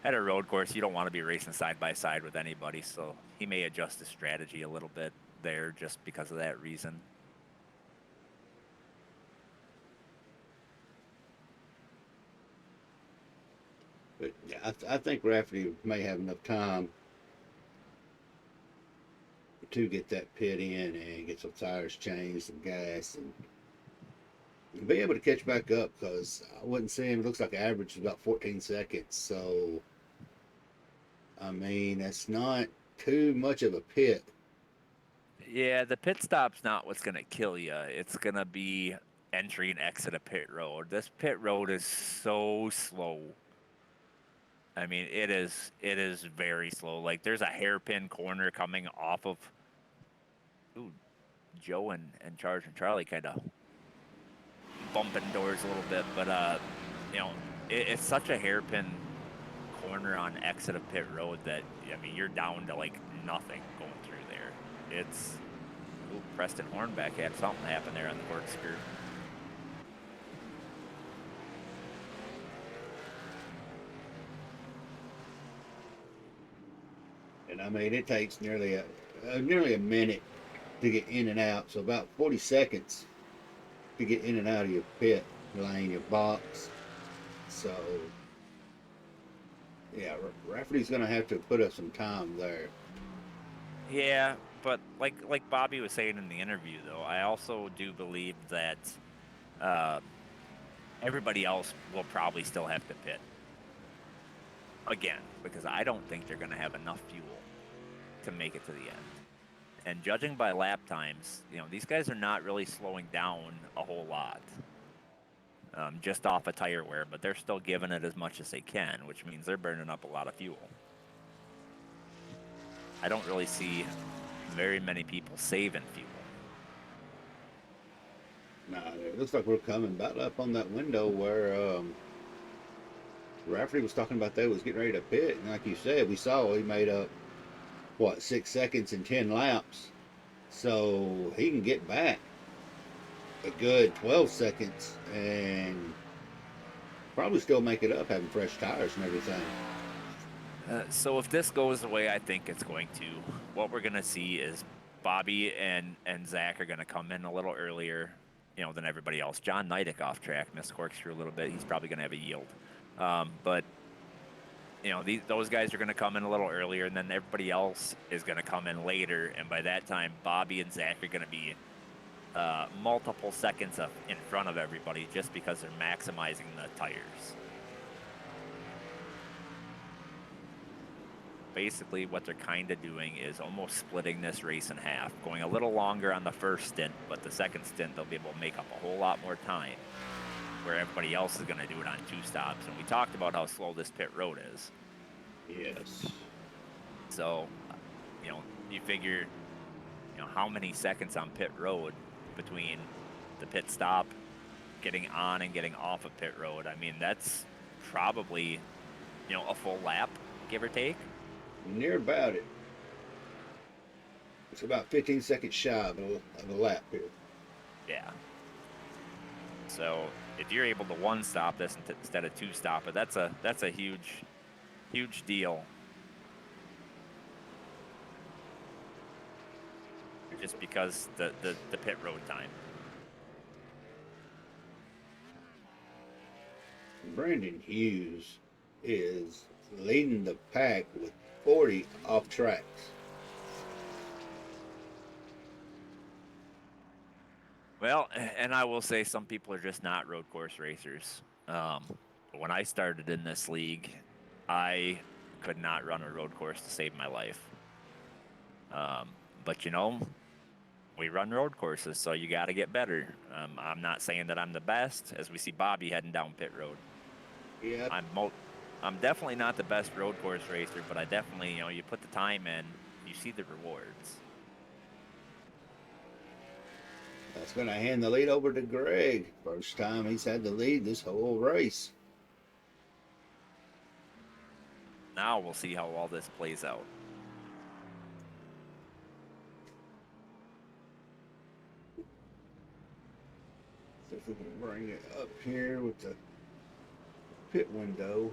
at a road course, you don't want to be racing side by side with anybody, so he may adjust his strategy a little bit there just because of that reason. But yeah, I think Rafferty may have enough time to get that pit in and get some tires changed, some gas, and be able to catch back up, because I wouldn't say him. It looks like average is about 14 seconds. So, I mean, that's not too much of a pit. Yeah, the pit stop's not what's going to kill you. It's going to be entry and exit of pit road. This pit road is so slow. I mean, it is very slow. Like, there's a hairpin corner coming off of Joe and Charge and Charlie kind of bumping doors a little bit, but it's such a hairpin corner on exit of pit road that, I mean, you're down to like nothing going through there. It's Preston Hornbeck had something happen there on the corkscrew. And I mean, it takes nearly a minute to get in and out. So about 40 seconds to get in and out of your pit lane, your box. So yeah, Rafferty's going to have to put up some time there. Yeah, but like Bobby was saying in the interview, though, I also do believe that everybody else will probably still have to pit again, because I don't think they're going to have enough fuel to make it to the end. And judging by lap times, these guys are not really slowing down a whole lot, just off of tire wear, but they're still giving it as much as they can, which means they're burning up a lot of fuel. I don't really see very many people saving fuel. Nah, it looks like we're coming about up on that window where Rafferty was talking about they was getting ready to pit, and like you said, we saw he made up what 6 seconds in 10 laps, so he can get back a good 12 seconds and probably still make it up having fresh tires and everything. So if this goes the way I think it's going to, what we're going to see is Bobby and Zach are going to come in a little earlier, than everybody else. John Neidick off track, missed corkscrew a little bit. He's probably going to have a yield. But those guys are going to come in a little earlier, and then everybody else is going to come in later. And by that time, Bobby and Zach are going to be multiple seconds up in front of everybody just because they're maximizing the tires. Basically, what they're kind of doing is almost splitting this race in half, going a little longer on the first stint, but the second stint they'll be able to make up a whole lot more time, where everybody else is going to do it on 2 stops. And we talked about how slow this pit road is. Yes. So, you figure, how many seconds on pit road between the pit stop, getting on and getting off of pit road. I mean, that's probably, a full lap, give or take. Near about it. It's about 15 seconds shy of a lap here. Yeah. So if you're able to 1 stop this instead of 2 stop it, that's a huge deal. Just because the pit road time. Brandon Hughes is leading the pack with 40 off tracks. Well, and I will say some people are just not road course racers. When I started in this league, I could not run a road course to save my life. But we run road courses, so you got to get better. I'm not saying that I'm the best, as we see Bobby heading down pit road. Yeah. I'm definitely not the best road course racer, but I definitely, you put the time in, you see the rewards. That's going to hand the lead over to Greg. First time he's had the lead this whole race. Now we'll see how all this plays out. See if we can bring it up here with the pit window.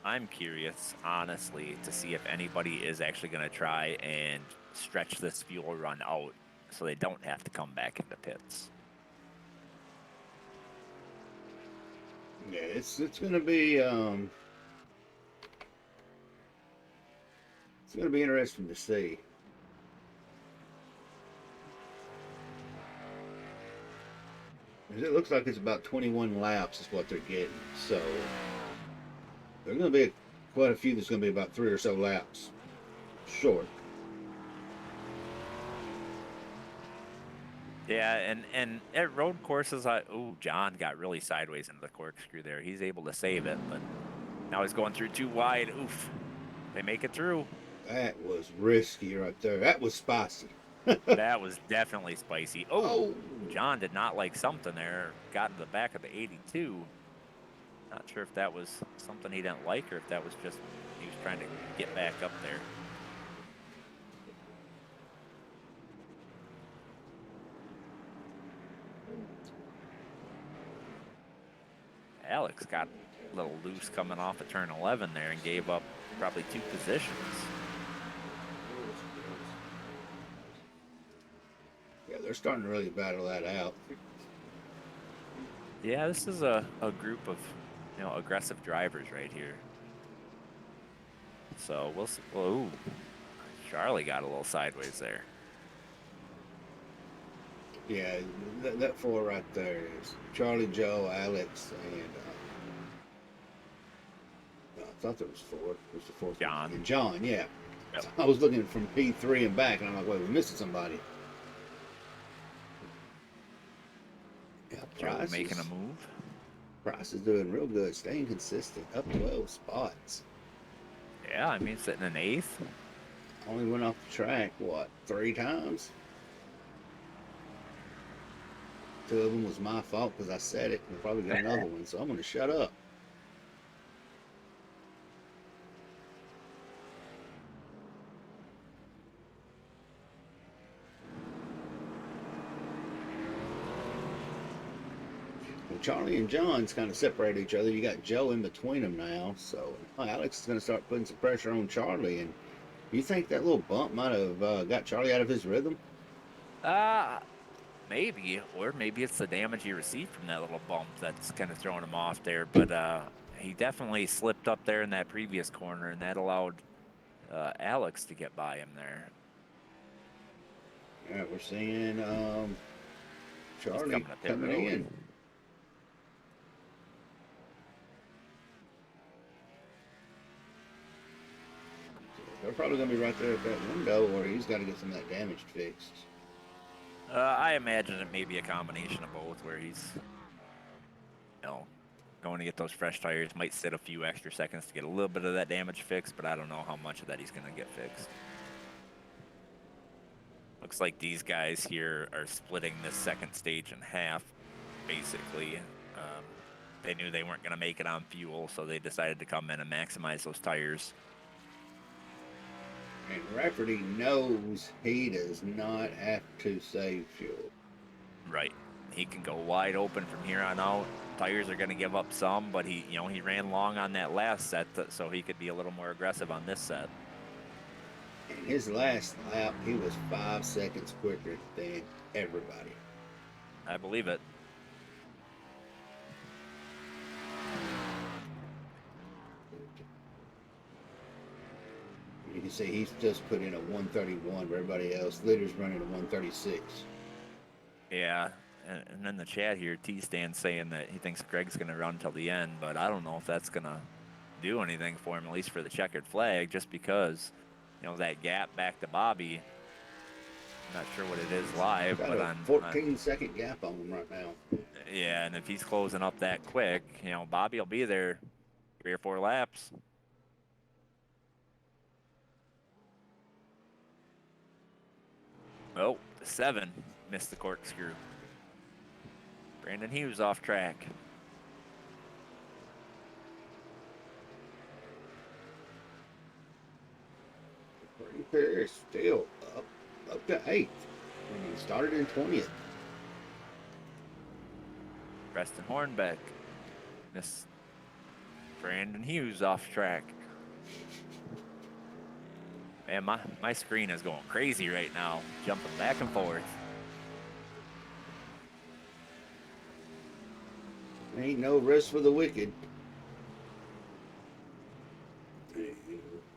I'm curious, honestly, to see if anybody is actually going to try and stretch this fuel run out so they don't have to come back into pits. Yeah, it's going to be it's going to be interesting to see. It looks like it's about 21 laps is what they're getting. So there's going to be quite a few that's going to be about 3 or so laps short. Yeah, and at road courses, John got really sideways into the corkscrew there. He's able to save it, but now he's going through too wide. Oof. They make it through. That was risky right there. That was spicy. That was definitely spicy. Oh, John did not like something there. Got into the back of the 82. Not sure if that was something he didn't like or if that was just he was trying to get back up there. Alex got a little loose coming off of turn 11 there and gave up probably 2 positions. Yeah, they're starting to really battle that out. Yeah, this is a group of aggressive drivers right here. So we'll see. Ooh, Charlie got a little sideways there. Yeah, that 4 right there is Charlie, Joe, Alex, and I thought there was 4. It was the 4th. John. And John, yeah. Yep. I was looking from P3 and back, and I'm like, wait, we're missing somebody. Yeah, Joe making a move. Price is doing real good, staying consistent, up 12 spots. Yeah, I mean, sitting in eighth. Only went off the track, what, 3 times? 2 of them was my fault because I said it. We'll probably get another one, so I'm going to shut up. Well, Charlie and John's kind of separate each other. You got Joe in between them now, so Alex is going to start putting some pressure on Charlie. And you think that little bump might have got Charlie out of his rhythm? Maybe, or maybe it's the damage he received from that little bump that's kind of throwing him off there. But he definitely slipped up there in that previous corner, and that allowed Alex to get by him there. Yeah, we're seeing He's Charlie coming up pit coming road. in. They're probably going to be right there at that window, or he's got to get some of that damage fixed. I imagine it may be a combination of both, where he's, going to get those fresh tires. Might sit a few extra seconds to get a little bit of that damage fixed, but I don't know how much of that he's going to get fixed. Looks like these guys here are splitting this second stage in half, basically. They knew they weren't going to make it on fuel, so they decided to come in and maximize those tires. And Rafferty knows he does not have to save fuel. Right. He can go wide open from here on out. Tires are going to give up some, but he ran long on that last set, so he could be a little more aggressive on this set. In his last lap, he was 5 seconds quicker than everybody. I believe it. You can see he's just put in a 131, where everybody else, leader's running a 136. Yeah. And in the chat here, T-Stan's saying that he thinks Greg's going to run till the end, but I don't know if that's going to do anything for him, at least for the checkered flag, just because, that gap back to Bobby, I'm not sure what it is live, Got but a 14-second gap on him right now. Yeah, and if he's closing up that quick, Bobby will be there 3 or 4 laps. Oh, the 7 missed the corkscrew. Brandon Hughes off track. Prix is still up to 8th. And he started in 20th. Preston Hornbeck missed. Brandon Hughes off track. Man, my screen is going crazy right now, jumping back and forth. Ain't no rest for the wicked.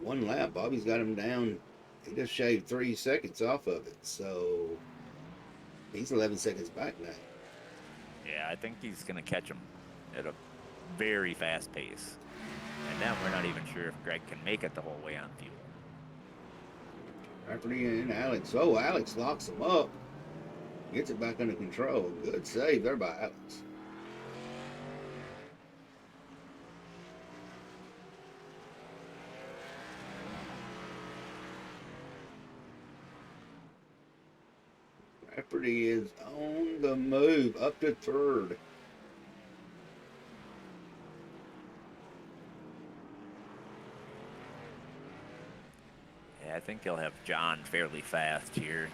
1 lap, Bobby's got him down. He just shaved 3 seconds off of it, so he's 11 seconds back now. Yeah, I think he's going to catch him at a very fast pace. And now we're not even sure if Greg can make it the whole way on fuel. Rafferty and Alex. Oh, Alex locks him up. Gets it back under control. Good save there by Alex. Rafferty is on the move, up to 3rd. Yeah, I think he'll have John fairly fast here.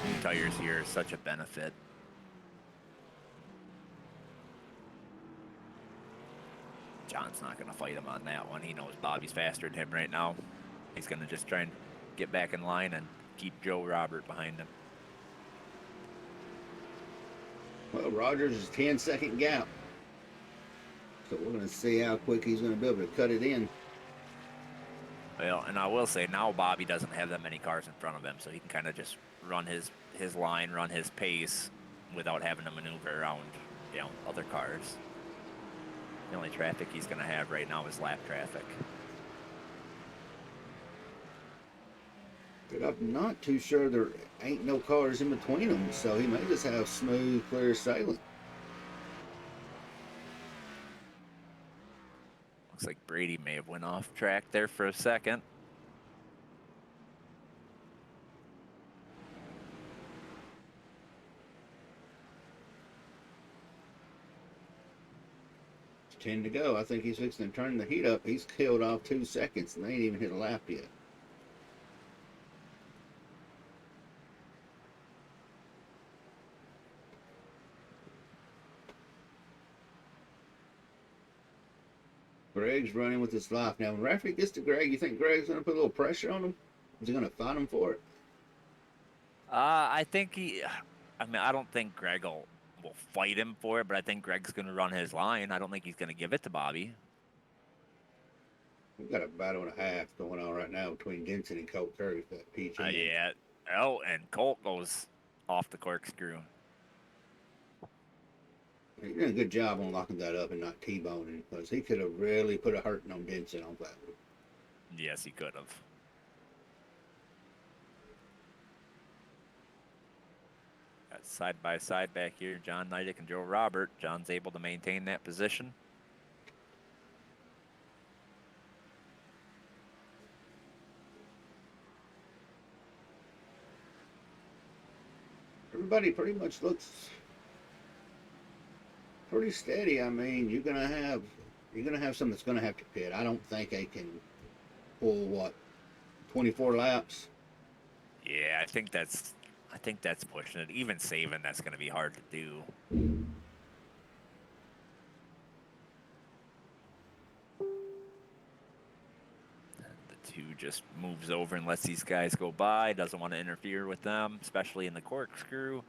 New tires here are such a benefit. John's not going to fight him on that one. He knows Bobby's faster than him right now. He's going to just try and get back in line and keep Joe Robert behind him. Well, Rogers is 10-second gap. So we're going to see how quick he's going to be able to cut it in. Well, and I will say now Bobby doesn't have that many cars in front of him, so he can kind of just run his line, run his pace without having to maneuver around, other cars. The only traffic he's going to have right now is lap traffic. But I'm not too sure there ain't no cars in between them, so he may just have smooth, clear sailing. Looks like Brady may have went off track there for a second. It's 10 to go. I think he's fixing to turn the heat up. He's killed off 2 seconds, and they ain't even hit a lap yet. Greg's running with his life. Now, when referee gets to Greg, you think Greg's going to put a little pressure on him? Is he going to fight him for it? I think I don't think Greg will fight him for it, but I think Greg's going to run his line. I don't think he's going to give it to Bobby. We've got a battle and a half going on right now between Denson and Colt Curry for that PG. Yeah. Oh, and Colt goes off the corkscrew. He did a good job on locking that up and not T-boning, because he could have really put a hurting on Denson on that one. Yes, he could have. Got side by side back here, John Nidick and Joe Robert. John's able to maintain that position. Everybody pretty much looks pretty steady. I mean, you're gonna have something that's gonna have to pit. I don't think they can pull 24 laps. Yeah, I think that's pushing it. Even saving, that's going to be hard to do. The 2 just moves over and lets these guys go by. Doesn't want to interfere with them, especially in the corkscrew.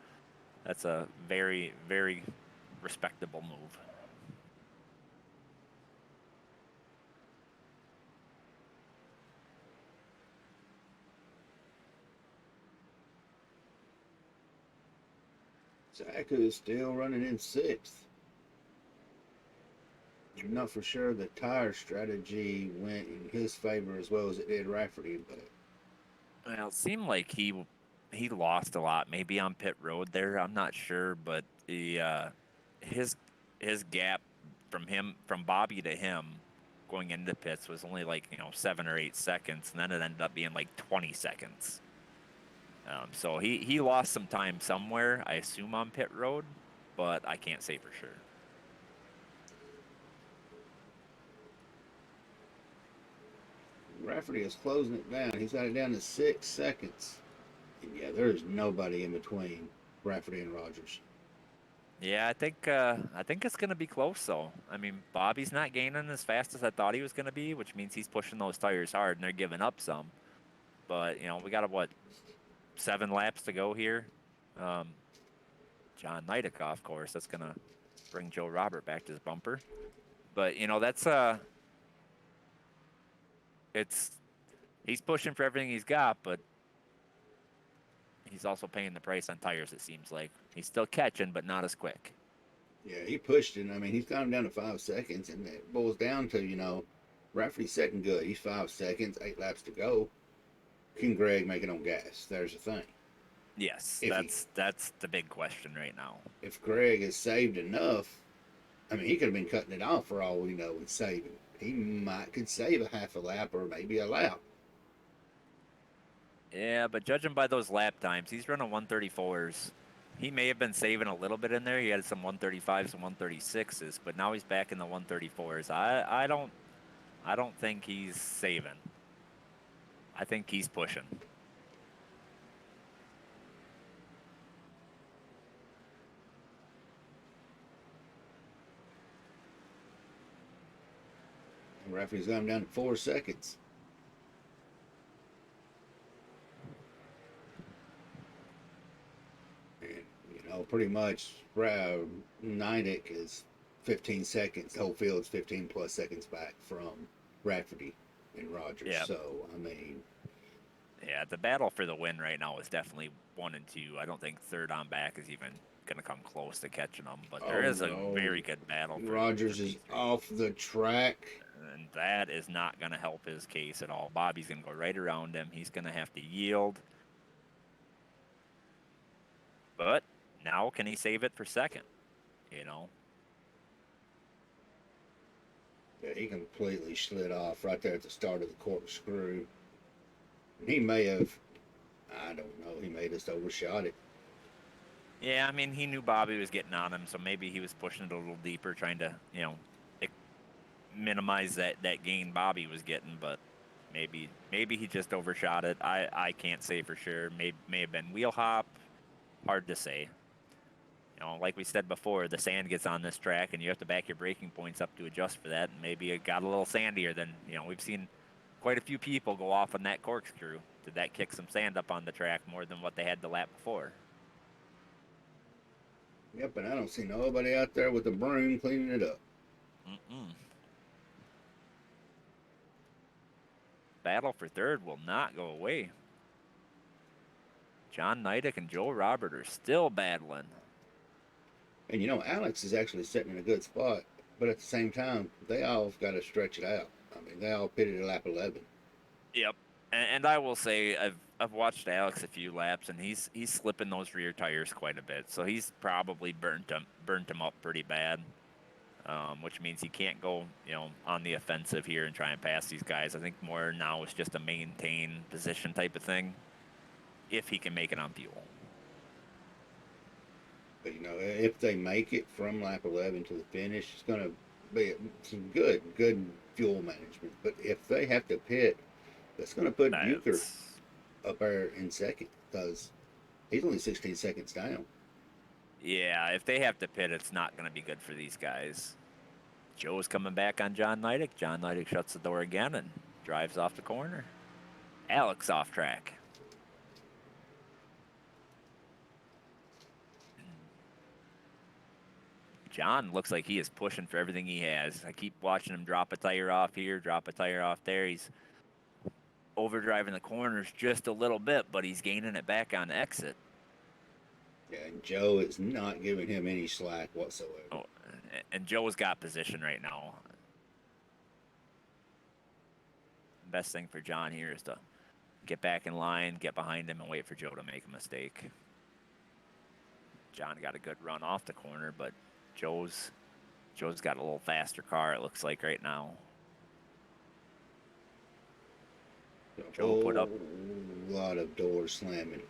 That's a very, very respectable move. Zach is still running in 6th. I'm not for sure the tire strategy went in his favor as well as it did Rafferty, but Well, it seemed like he lost a lot, maybe on pit road there. I'm not sure, but his gap from Bobby to him going into pits was only like 7 or 8 seconds, and then it ended up being like 20 seconds. So he lost some time somewhere, I assume on pit road, but I can't say for sure. Rafferty is closing it down. He's got it down to 6 seconds. And yeah, there's nobody in between Rafferty and Rogers. Yeah, I think it's going to be close though. I mean, Bobby's not gaining as fast as I thought he was going to be, which means he's pushing those tires hard and they're giving up some. But we got 7 laps to go here. John Nidick, of course, that's going to bring Joe Robert back to his bumper. But that's he's pushing for everything he's got, but he's also paying the price on tires, it seems like. He's still catching, but not as quick. Yeah, he pushed it. I mean, he's got him down to 5 seconds, and it boils down to, Rafferty's second good. He's 5 seconds, 8 laps to go. Can Greg make it on gas? There's the thing. Yes, that's the big question right now. If Greg has saved enough, I mean, he could have been cutting it off for all we know with saving. He could save a half a lap or maybe a lap. Yeah, but judging by those lap times, he's running 134s. He may have been saving a little bit in there. He had some 135s and 136s, but now he's back in the 134s. I don't think he's saving. I think he's pushing. Rafferty's got him down to 4 seconds. And, pretty much Nidick is 15 seconds. The whole field's 15 plus seconds back from Rafferty and Rogers. Yeah. So, I mean. Yeah, the battle for the win right now is definitely 1 and 2. I don't think third on back is even going to come close to catching them, but there is a very good battle. Rogers is off the track. And that is not going to help his case at all. Bobby's going to go right around him. He's going to have to yield. But now can he save it for second? Yeah, Yeah, he completely slid off right there at the start of the corkscrew. And he may have, I don't know, he may have just overshot it. Yeah, I mean, he knew Bobby was getting on him, so maybe he was pushing it a little deeper, trying to, minimize that gain Bobby was getting. But maybe he just overshot it. I can't say for sure. May have been wheel hop. Hard to say. Like we said before, the sand gets on this track, and you have to back your braking points up to adjust for that. And maybe it got a little sandier than we've seen quite a few people go off on that corkscrew. Did that kick some sand up on the track more than what they had the lap before? Yep, and I don't see nobody out there with a broom cleaning it up. Mm-mm. Battle for third will not go away. John Nidick and Joe Robert are still battling. And Alex is actually sitting in a good spot, but at the same time, they all got to stretch it out. I mean, they all pitted at lap 11. Yep, and I will say I've watched Alex a few laps, and he's slipping those rear tires quite a bit. So he's probably burnt them up pretty bad, which means he can't go on the offensive here and try and pass these guys. I think more now is just a maintain position type of thing, if he can make it on fuel. But if they make it from lap 11 to the finish, it's going to be some good fuel management. But if they have to pit, that's going to put Bucher up there in second, because he's only 16 seconds down. Yeah, if they have to pit, it's not going to be good for these guys. Joe's coming back on John Nidick. John Nidick shuts the door again and drives off the corner. Alex off track. John looks like he is pushing for everything he has. I keep watching him drop a tire off here, drop a tire off there. He's overdriving the corners just a little bit, but he's gaining it back on exit. Yeah, and Joe is not giving him any slack whatsoever. Oh, and Joe's got position right now. Best thing for John here is to get back in line, get behind him, and wait for Joe to make a mistake. John got a good run off the corner, but Joe's got a little faster car, it looks like, right now. Joe put up a lot of doors slamming.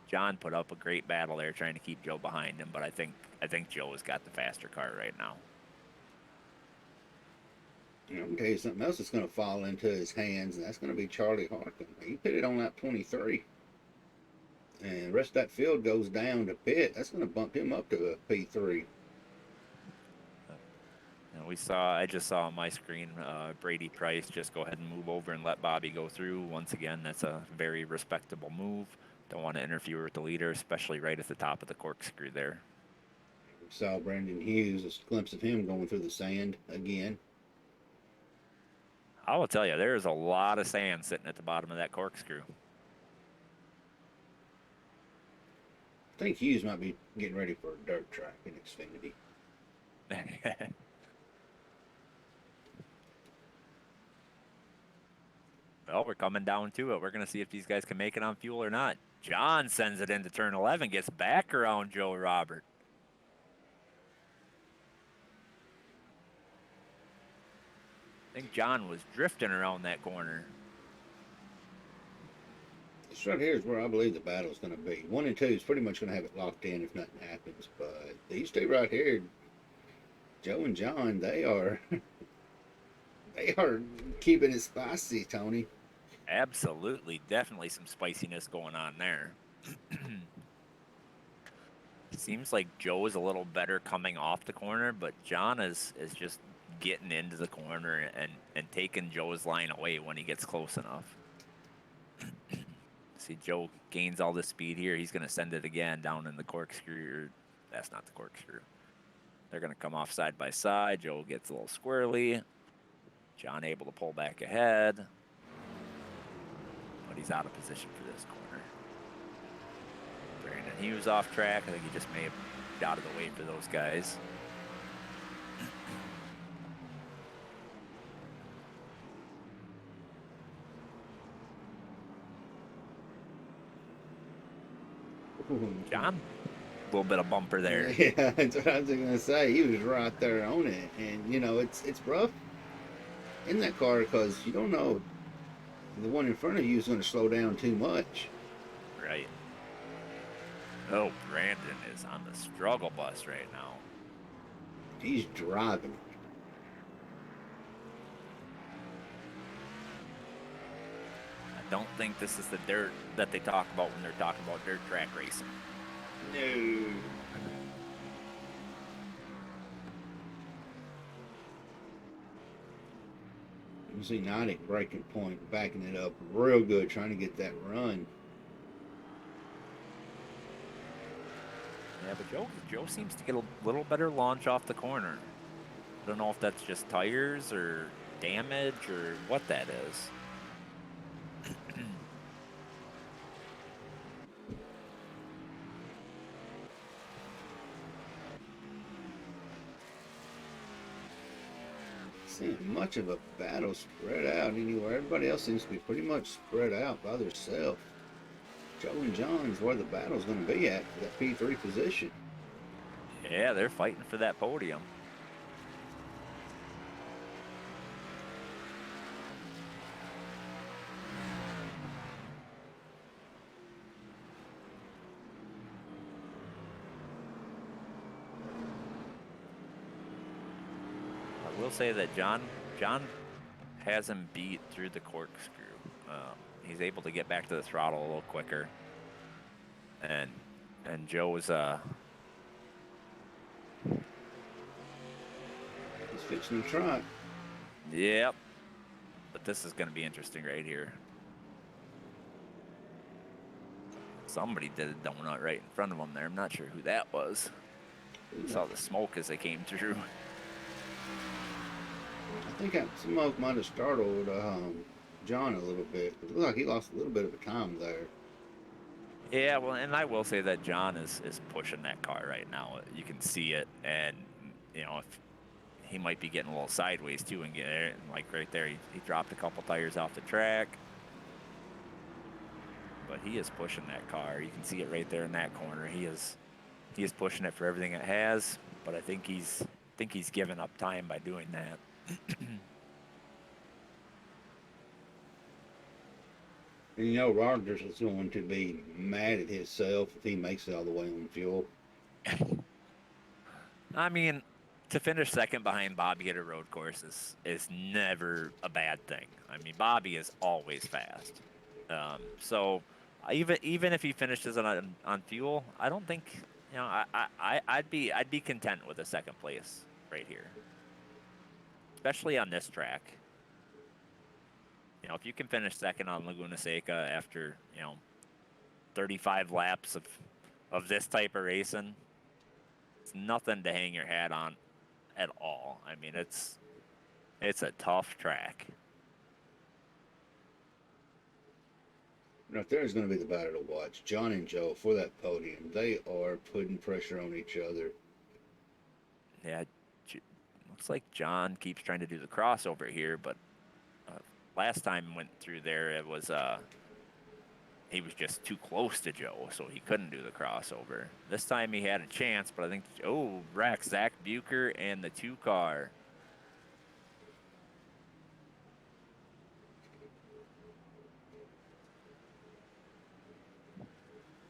John put up a great battle there trying to keep Joe behind him, but I think Joe has got the faster car right now. I'm going to tell you something else that's going to fall into his hands, and that's going to be Charlie Harkin. He pitted on lap 23. And the rest of that field goes down to pit. That's going to bump him up to a P3. And I just saw on my screen, Brady Price just go ahead and move over and let Bobby go through. Once again, that's a very respectable move. Don't want to interfere with the leader, especially right at the top of the corkscrew there. We saw Brandon Hughes, a glimpse of him going through the sand again. I will tell you, there's a lot of sand sitting at the bottom of that corkscrew. I think Hughes might be getting ready for a dirt track in Xfinity. Well, we're coming down to it. We're going to see if these guys can make it on fuel or not. John sends it into turn 11, gets back around Joe Robert. I think John was drifting around that corner. This right here is where I believe the battle's going to be. 1 and 2 is pretty much going to have it locked in if nothing happens. But these two right here, Joe and John, they are keeping it spicy, Tony. Absolutely. Definitely some spiciness going on there. Seems like Joe is a little better coming off the corner, but John is just getting into the corner and taking Joe's line away when he gets close enough. See, Joe gains all this speed here. He's going to send it again down in the corkscrew. That's not the corkscrew. They're going to come off side by side. Joe gets a little squirrely. John able to pull back ahead. But he's out of position for this corner. Brandon Hughes off track. I think he just may have got out of the way for those guys. little bit of bumper there. Yeah, that's what I was gonna say. He was right there on it, and it's rough in that car because you don't know the one in front of you is going to slow down too much. Right. Oh, Brandon is on the struggle bus right now. He's driving. I don't think this is the dirt that they talk about when they're talking about dirt track racing. No. You see Nonic breaking point, backing it up real good, trying to get that run. Yeah, but Joe seems to get a little better launch off the corner. I don't know if that's just tires or damage or what that is. Seeing much of a battle spread out anywhere. Everybody else seems to be pretty much spread out by themselves. Joe and John's where the battle's going to be at for that P3 position. Yeah, they're fighting for that podium. I will say that John has him beat through the corkscrew. He's able to get back to the throttle a little quicker, and Joe is He's fixing the truck. Yep. But this is going to be interesting right here. Somebody did a donut right in front of him there. I'm not sure who that was. Saw the smoke as they came through. I think that smoke might have startled John a little bit. It looked like he lost a little bit of time there. Yeah, well, and I will say that John is pushing that car right now. You can see it, and if he might be getting a little sideways too, and like right there, he dropped a couple tires off the track. But he is pushing that car. You can see it right there in that corner. He is pushing it for everything it has. But I think he's giving up time by doing that. And Rogers is going to be mad at himself if he makes it all the way on fuel. I mean, to finish second behind Bobby at a road course is never a bad thing. I mean, Bobby is always fast. So even if he finishes on fuel, I don't think I'd be content with a second place right here, especially on this track. If you can finish second on Laguna Seca after 35 laps of this type of racing, it's nothing to hang your hat on at all. I mean, it's a tough track. Right there is going to be the battle to watch. John and Joe for that podium. They are putting pressure on each other. Yeah, looks like John keeps trying to do the crossover here, but last time went through there, it was he was just too close to Joe, so he couldn't do the crossover. This time he had a chance, but I think wrecks Zach Bucher and the 2 car.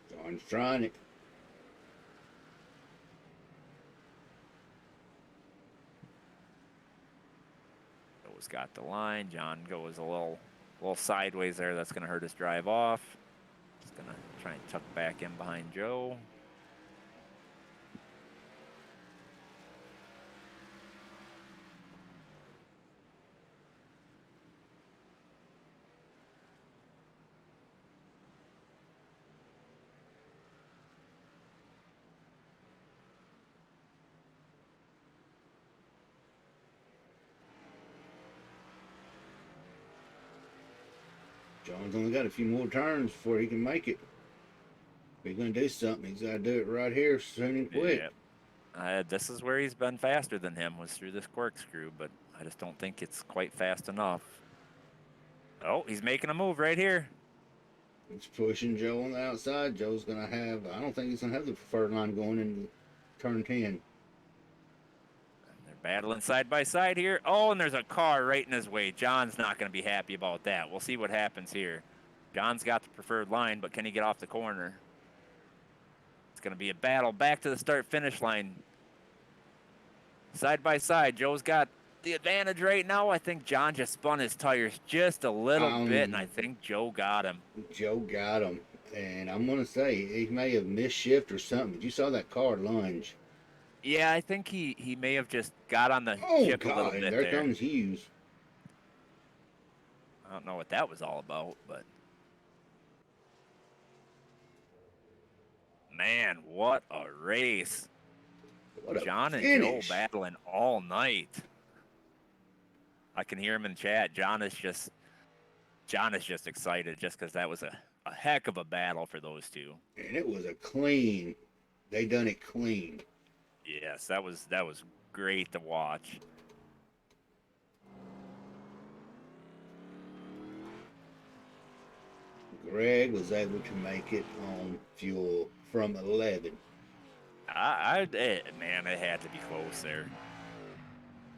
John's trying it. Joe's got the line. John goes a little sideways there. That's going to hurt his drive off. He's going to try and tuck back in behind Joe. John's only got a few more turns before he can make it. If he's going to do something, he's got to do it right here soon and quick. Yeah. This is where he's been faster than him, was through this corkscrew, but I just don't think it's quite fast enough. Oh, he's making a move right here. It's pushing Joe on the outside. Joe's gonna have. I don't think he's gonna have the preferred line going into turn 10. They're battling side by side here. Oh, and there's a car right in his way. John's not going to be happy about that. We'll see what happens here. John's got the preferred line, but can he get off the corner? It's going to be a battle back to the start finish line. Side by side, Joe's got the advantage right now. I think John just spun his tires just a little bit, and I think Joe got him. Joe got him, and I'm gonna say he may have missed shift or something. But you saw that car lunge. Yeah, I think he may have just got on the Oh chip a little God! And bit there there. comes Hughes. I don't know what that was all about, but man, what a race. What a John and finish! Joe battling all night. I can hear him in chat. John is just excited just because that was a heck of a battle for those two. And it was a clean. They done it clean. Yes, that was great to watch. Greg was able to make it on fuel from 11. Man, it had to be close there.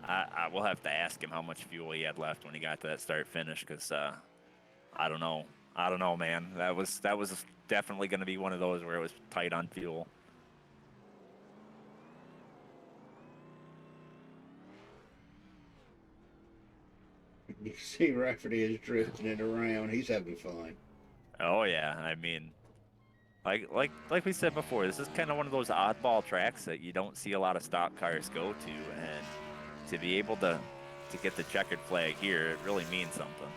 I will have to ask him how much fuel he had left when he got to that start finish because I don't know. I don't know, man. That was definitely going to be one of those where it was tight on fuel. You see Rafferty is drifting it around. He's having fun. Oh yeah, I mean, like we said before, this is kind of one of those oddball tracks that you don't see a lot of stock cars go to, and to be able to get the checkered flag here, it really means something.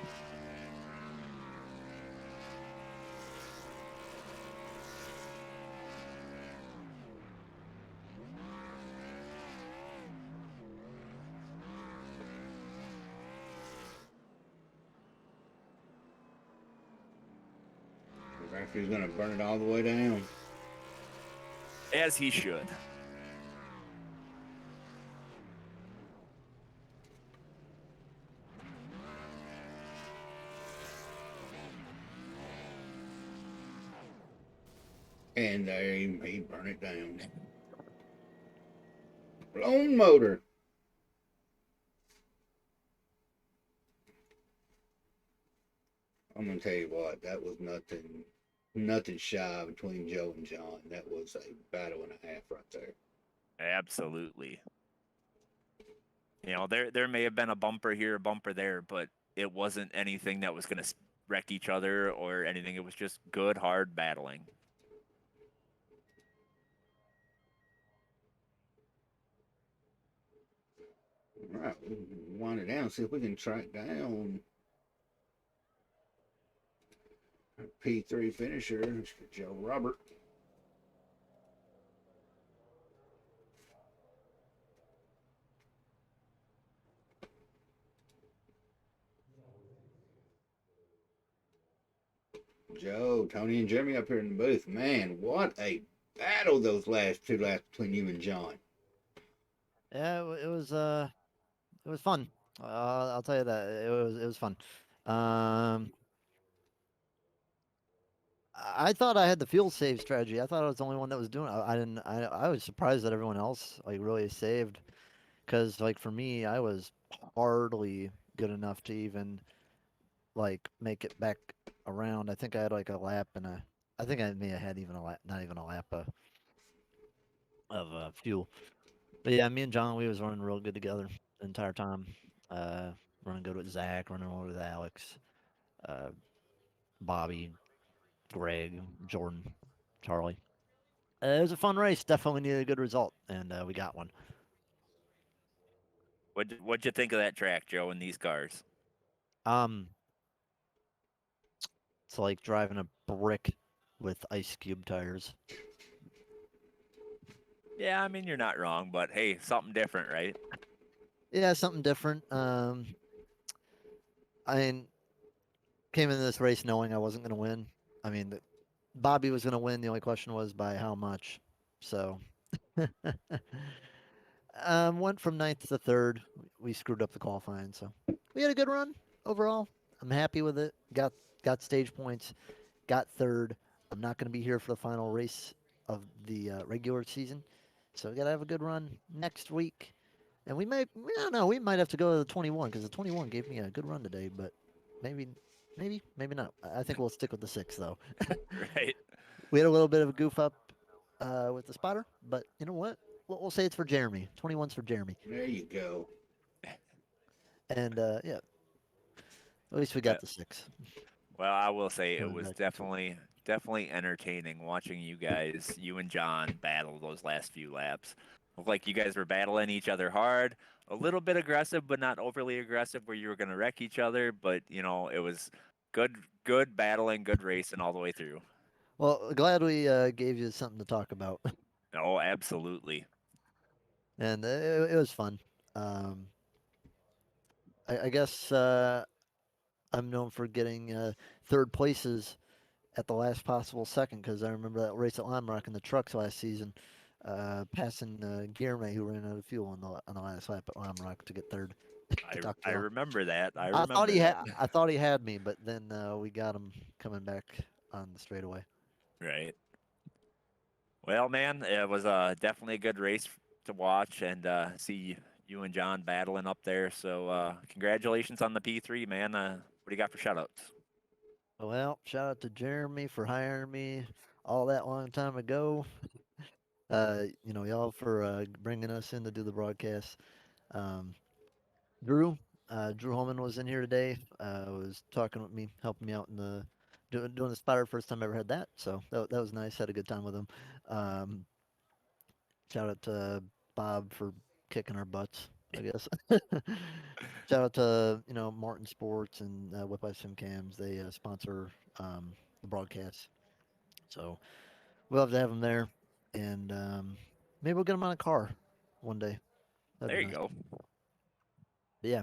Rafferty's gonna burn it all the way down. As he should. And there he burned it down. Blown motor. I'm gonna tell you what, that was nothing shy between Joe and John. That was a battle and a half right there. Absolutely. You know, there may have been a bumper here, a bumper there, but it wasn't anything that was going to wreck each other or anything. It was just good, hard battling. All right, we'll wind it down, see if we can track down our P3 finisher, Mr. Joe Robert. Joe, Tony, and Jeremy up here in the booth. Man, what a battle those last two laps between you and John. Yeah, it was fun. I'll tell you that it was fun. I thought I had the fuel save strategy. I thought I was the only one that was doing it. I didn't. I was surprised that everyone else like really saved, because like for me, I was hardly good enough to even like make it back around. I think I had like a lap and a. I think I may have had even a lap, not even a lap of fuel. But yeah, me and John, we was running real good together the entire time. Running good with Zach, running good with Alex, uh, Bobby, Greg, Jordan, Charlie. It was a fun race. Definitely needed a good result, and we got one. What'd you think of that track, Joe, and these cars? Um, it's like driving a brick with ice cube tires. Yeah, I mean, you're not wrong, but hey, something different, right? Yeah, something different. I mean, came into this race knowing I wasn't going to win. I mean, Bobby was going to win. The only question was by how much. So, went from ninth to third. We screwed up the qualifying, so we had a good run overall. I'm happy with it. Got stage points, got third. I'm not going to be here for the final race of the regular season, so we got to have a good run next week. And I don't know, we might have to go to the 21 because the 21 gave me a good run today, but maybe not. I think we'll stick with the 6 though. Right. We had a little bit of a goof up with the spotter, but you know what? We'll say it's for Jeremy. 21's for Jeremy. There you go. And yeah, at least we Uh, got the 6. Well, I will say it Going was back into it. definitely entertaining watching you guys, you and John, battle those last few laps. Looked like you guys were battling each other hard, a little bit aggressive, but not overly aggressive, where you were going to wreck each other. But it was good battling, good racing all the way through. Well, glad we gave you something to talk about, Oh, absolutely. and it was fun. Um, I guess I'm known for getting third places at the last possible second because I remember that race at Lime Rock in the trucks last season, passing Guillermo who ran out of fuel on the last lap at Lime Rock to get third. I Talk to I him. remember that. I I thought remember he that. I thought he had me, but then we got him coming back on the straightaway. Right. Well, man, it was definitely a good race to watch and see you and John battling up there. So congratulations on the P3, man. What do you got for shoutouts? Well, shout out to Jeremy for hiring me all that long time ago. Y'all for bringing us in to do the broadcast. Um, Drew, Drew Holman was in here today. Was talking with me, helping me out in the doing the spotter. First time I ever had that, so that was nice. Had a good time with him. Um, Shout out to Bob for kicking our butts, I guess. Shout out to Martin Sports and Whip Ice Sim Cams. They sponsor the broadcast, so we'll have to have them there, and maybe we'll get them on a car one day. That'd There be you nice. go. But yeah,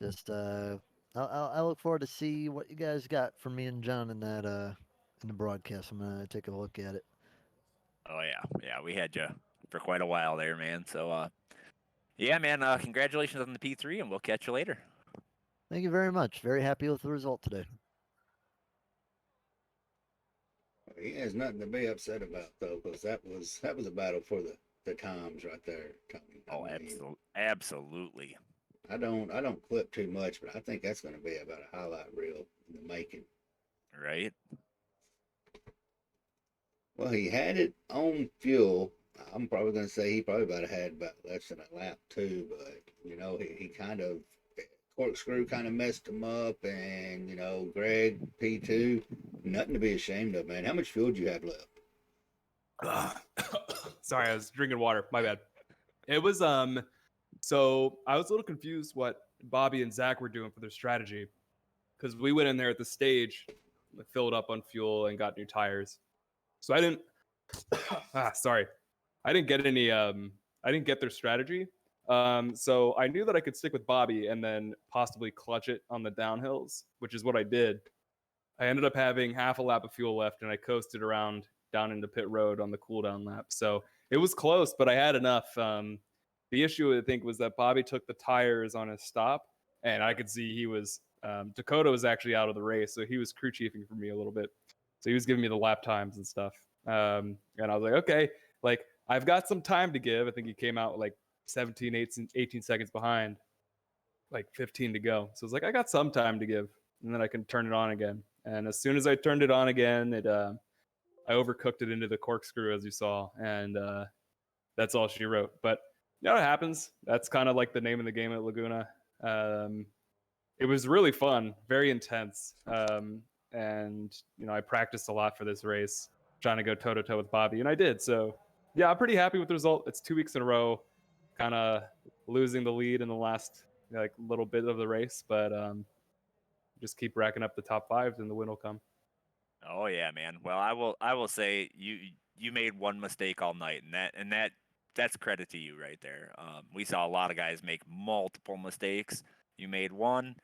just I look forward to see what you guys got for me and John in that in the broadcast. I'm gonna take a look at it. Oh yeah, we had you for quite a while there, man. So yeah, man. Congratulations on the P3, and we'll catch you later. Thank you very much. Very happy with the result today. He has nothing to be upset about though, because that was a battle for the times right there, Tony. Oh, absolutely. I don't clip too much, but I think that's going to be about a highlight reel in the making. Right. Well, he had it on fuel. I'm probably going to say he probably about had about less than a lap too, but he kind of corkscrew kind of messed him up, and Greg P2, nothing to be ashamed of, man. How much fuel do you have left? Sorry, I was drinking water. My bad. It was so I was a little confused what Bobby and Zach were doing for their strategy because we went in there at the stage, filled up on fuel, and got new tires. So I didn't. Sorry, I didn't get any. I didn't get their strategy. So I knew that I could stick with Bobby and then possibly clutch it on the downhills, which is what I did. I ended up having half a lap of fuel left, and I coasted around down into pit road on the cooldown lap. So it was close, but I had enough. The issue, I think, was that Bobby took the tires on his stop, and I could see he was Dakota was actually out of the race, so he was crew chiefing for me a little bit. So he was giving me the lap times and stuff. And I was like, okay, like I've got some time to give. I think he came out like 17, 18 seconds behind, like 15 to go. So it's like I got some time to give, and then I can turn it on again. And as soon as I turned it on again, I overcooked it into the corkscrew, as you saw, and that's all she wrote. But it happens. That's kind of like the name of the game at Laguna. It was really fun, very intense, and I practiced a lot for this race, trying to go toe to toe with Bobby, and I did. So yeah, I'm pretty happy with the result. It's 2 weeks in a row, kind of losing the lead in the last little bit of the race, but just keep racking up the top fives, and the win will come. Oh yeah, man. Well, I will say you made one mistake all night, and that's credit to you right there. We saw a lot of guys make multiple mistakes. You made one.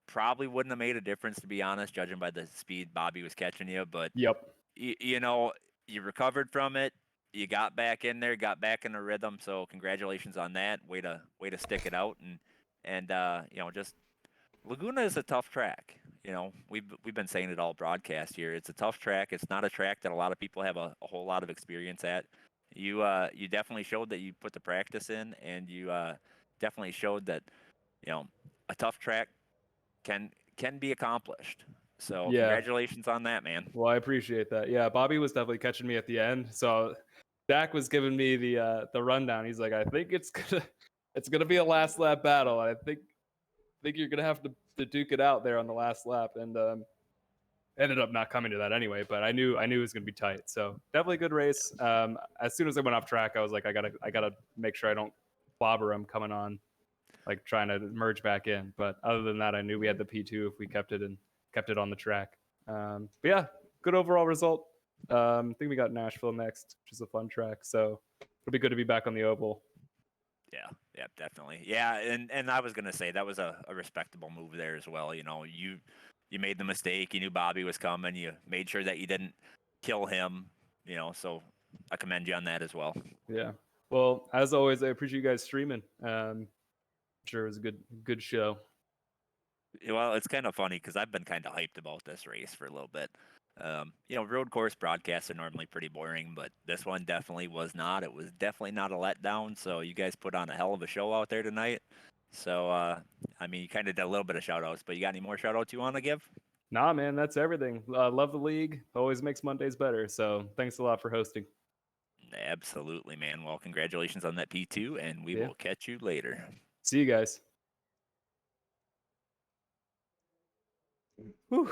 Probably wouldn't have made a difference, to be honest, judging by the speed Bobby was catching you. But Yep. you recovered from it. You got back in there, got back in the rhythm. So congratulations on that. Way to stick it out and just Laguna is a tough track. you know, we've been saying it all broadcast here. It's a tough track. It's not a track that a lot of people have a whole lot of experience at. You definitely showed that you put the practice in, and you definitely showed that, you know, a tough track can be accomplished. So Yeah. congratulations on that, man. Well, I appreciate that. Yeah, Bobby was definitely catching me at the end. So Dak was giving me the rundown. He's like, I think it's gonna be a last lap battle. I think you're gonna have to duke it out there on the last lap. And ended up not coming to that anyway, but I knew it was gonna be tight. So definitely a good race. As soon as I went off track, I was like, I gotta make sure I don't clobber him coming on, like trying to merge back in. But other than that, I knew we had the P2 if we kept it on the track. But yeah, good overall result. I think we got Nashville next, which is a fun track. So it'll be good to be back on the oval. Yeah, definitely. Yeah, and I was gonna say that was a respectable move there as well. You know, you made the mistake. You knew Bobby was coming. You made sure that you didn't kill him. You know, so I commend you on that as well. Yeah. Well, as always, I appreciate you guys streaming. I'm sure it was a good show. Well, it's kind of funny because I've been kind of hyped about this race for a little bit. You know, road course broadcasts are normally pretty boring, but this one definitely was not. It was definitely not a letdown. So you guys put on a hell of a show out there tonight. So, I mean, you kind of did a little bit of shout outs, but you got any more shout outs you want to give? Nah, man, that's everything. Love the league. Always makes Mondays better. So thanks a lot for hosting. Absolutely, man. Well, congratulations on that P2, and we Yeah. will catch you later. See you guys. Whew.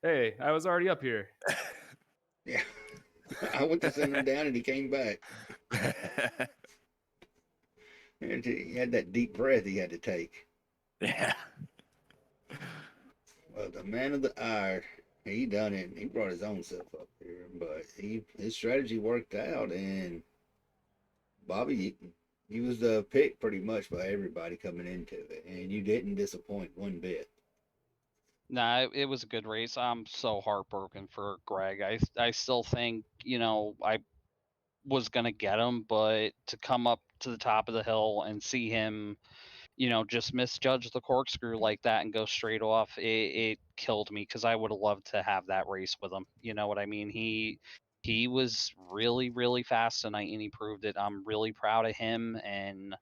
Hey, I was already up here. Yeah. I went to send him down and he came back. And he had that deep breath he had to take. Yeah. Well, the man of the hour, he done it. He brought his own self up here, but his strategy worked out. And Bobby, he was the pick pretty much by everybody coming into it, and you didn't disappoint one bit. Nah, it was a good race. I'm so heartbroken for Greg. I still think, I was gonna get him, but to come up to the top of the hill and see him, just misjudge the corkscrew like that and go straight off, it killed me because I would have loved to have that race with him. You know what I mean? He was really, really fast tonight and he proved it. I'm really proud of him, and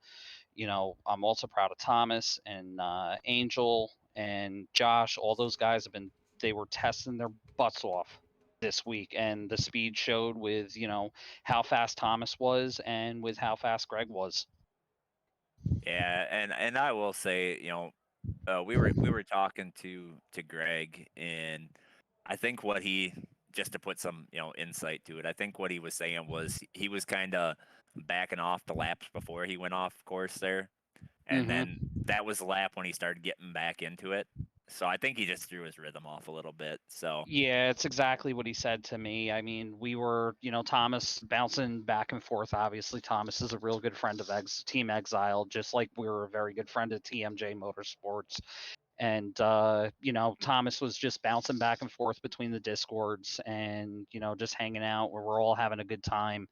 I'm also proud of Thomas and Angel and Josh. All those guys they were testing their butts off this week, and the speed showed with, how fast Thomas was and with how fast Greg was. Yeah, and I will say, we were talking to Greg, and I think what he just to put some insight to it, I think what he was saying was he was kind of backing off the laps before he went off course there, and then that was the lap when he started getting back into it. So I think he just threw his rhythm off a little bit. So Yeah, it's exactly what he said to me. I mean, we were, Thomas bouncing back and forth. Obviously, Thomas is a real good friend of Team Exile, just like we were a very good friend of TMJ Motorsports. And Thomas was just bouncing back and forth between the discords and just hanging out where we're all having a good time.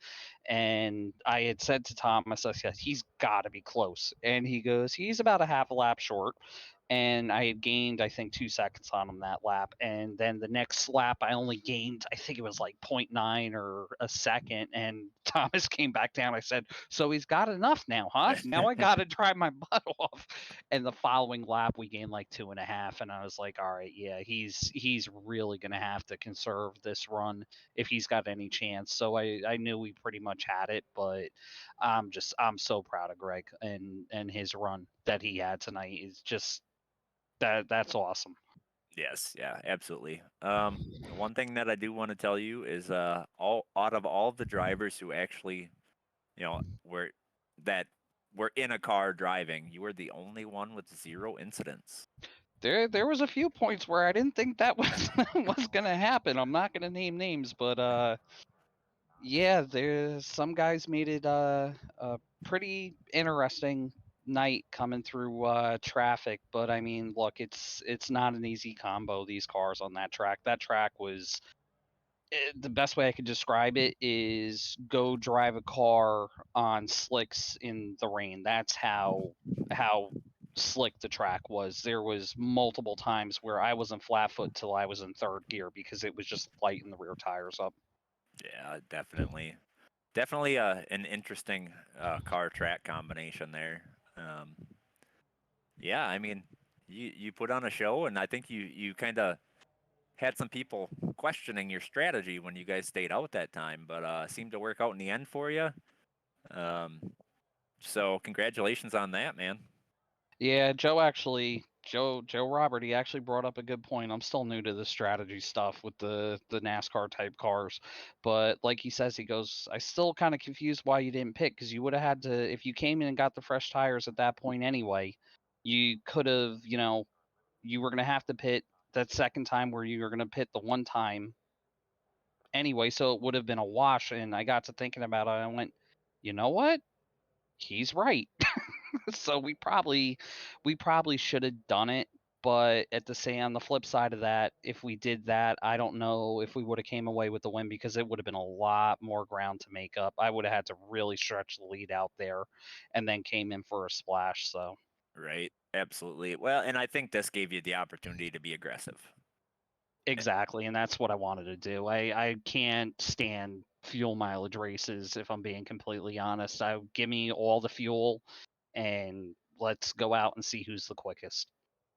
And I had said to Thomas, I said, he's got to be close, and he goes, he's about a half a lap short. And I had gained, I think, 2 seconds on him that lap. And then the next lap, I only gained, I think it was like 0.9 or a second. And Thomas came back down. I said, so he's got enough now, huh? Now I got to drive my butt off. And the following lap, we gained like 2.5. And I was like, all right, yeah, he's really going to have to conserve this run if he's got any chance. So I knew we pretty much had it, but I'm so proud of Greg and his run that he had tonight. Is just that's awesome. yes, yeah, absolutely. One thing that I do want to tell you is all out of all the drivers who actually, were in a car driving, you were the only one with 0 incidents. There was a few points where I didn't think that was gonna happen. I'm not gonna name names, but yeah, there's some guys made it a pretty interesting night coming through traffic. But I mean, look, it's not an easy combo, these cars on that track. That track was the best way I could describe it is go drive a car on slicks in the rain. That's how slick the track was. There was multiple times where I wasn't flat foot till I was in third gear because it was just lighting the rear tires up. Yeah, definitely. Definitely an interesting car track combination there. Yeah, I mean, you put on a show, and I think you kind of had some people questioning your strategy when you guys stayed out that time, but seemed to work out in the end for you. Um, so congratulations on that, man. Yeah, Joe Robert, he actually brought up a good point. I'm still new to the strategy stuff with the NASCAR type cars, but like he says, he goes, I still kind of confused why you didn't pick, because you would have had to, if you came in and got the fresh tires at that point anyway, you could have, you were gonna have to pit that second time where you were gonna pit the one time anyway, so it would have been a wash. And I got to thinking about it, and I went, you know what? He's right. So we probably should have done it, but at the same on the flip side of that, if we did that, I don't know if we would have came away with the win, because it would have been a lot more ground to make up. I would have had to really stretch the lead out there and then came in for a splash. So Right. Absolutely. Well, and I think this gave you the opportunity to be aggressive. exactly, and that's what I wanted to do. I can't stand fuel mileage races, if I'm being completely honest. Give me all the fuel and let's go out and see who's the quickest.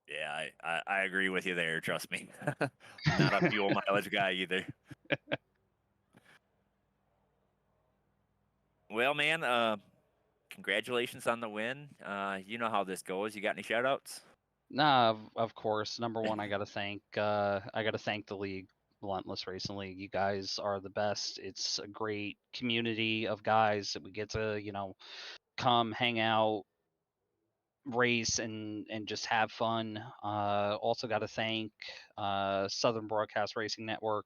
Yeah, I agree with you there. Trust me. Not a fuel mileage guy either. Well, man, congratulations on the win. You know how this goes. You got any shout outs? Nah, of course. Number one, I gotta thank the league, Relentless Racing League. You guys are the best. It's a great community of guys that we get to, come hang out, race, and just have fun. Also got to thank Southern Broadcast Racing Network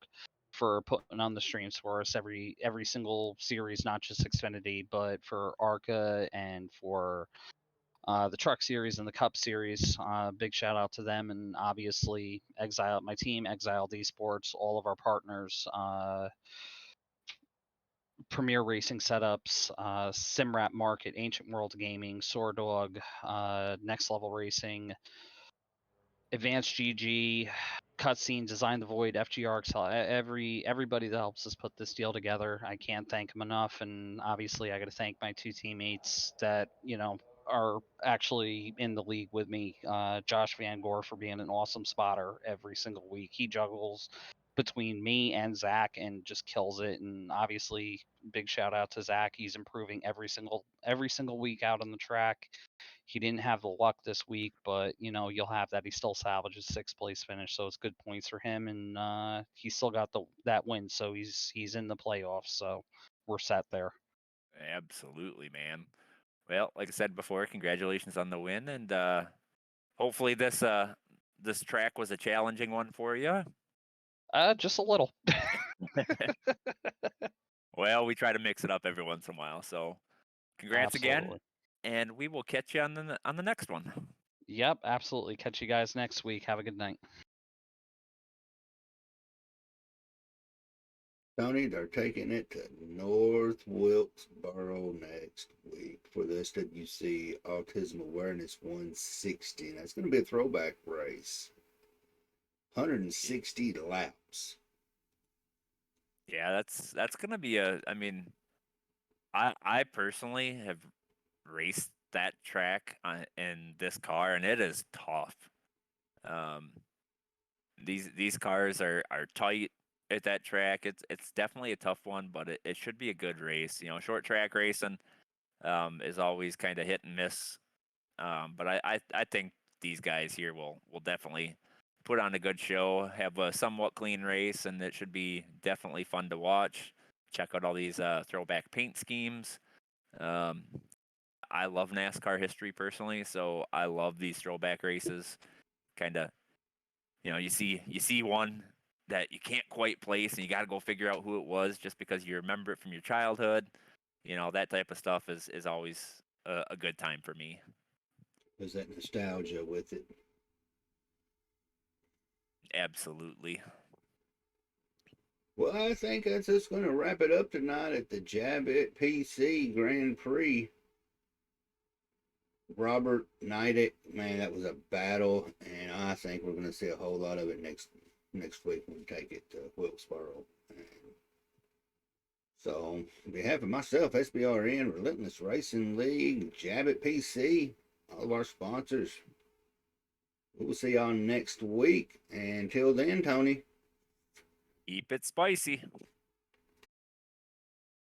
for putting on the streams for us every single series, not just Xfinity, but for ARCA and for the Truck Series and the Cup Series. Big shout out to them, and obviously Exile, my team, Exiled Esports, all of our partners, Premier Racing Setups, Simrap Market, Ancient World Gaming, Swordog, Next Level Racing, Advanced GG, Cutscene, Design the Void, FGR Excel, everybody that helps us put this deal together. I can't thank them enough, and obviously I got to thank my two teammates that are actually in the league with me. Josh Van Gore for being an awesome spotter every single week. He juggles between me and Zach and just kills it. And obviously, big shout out to Zach. He's improving every single week out on the track. He didn't have the luck this week, but you'll have that. He still salvages sixth place finish, so it's good points for him, and he still got that win, so he's in the playoffs. So we're set there. Absolutely, man. Well, like I said before, congratulations on the win, and hopefully this track was a challenging one for you. Just a little. Well, we try to mix it up every once in a while. So, congrats again, Absolutely. and we will catch you on the next one. Yep, absolutely. Catch you guys next week. Have a good night. Tony, they're taking it to North Wilkesboro next week for the SWC Autism Awareness 160. That's going to be a throwback race. 160 laps. Yeah, that's gonna be a. I mean, I personally have raced that track in this car, and it is tough. Um, these cars are tight at that track. It's definitely a tough one, but it should be a good race. Short track racing is always kind of hit and miss. But I think these guys here will definitely put on a good show, have a somewhat clean race, and it should be definitely fun to watch. Check out all these throwback paint schemes. Um, I love NASCAR history personally, so I love these throwback races. Kind of, you see one that you can't quite place, and you got to go figure out who it was just because you remember it from your childhood. That type of stuff is always a good time for me. There's that nostalgia with it. Absolutely. Well, I think that's just going to wrap it up tonight at the Jab It PC Grand Prix. Robert Knighted, man, that was a battle, and I think we're going to see a whole lot of it next week when we take it to Wilkesboro. So, on behalf of myself, SBRN, Relentless Racing League, Jabit PC, all of our sponsors, we'll see y'all next week. Until then, Tony. Keep it spicy.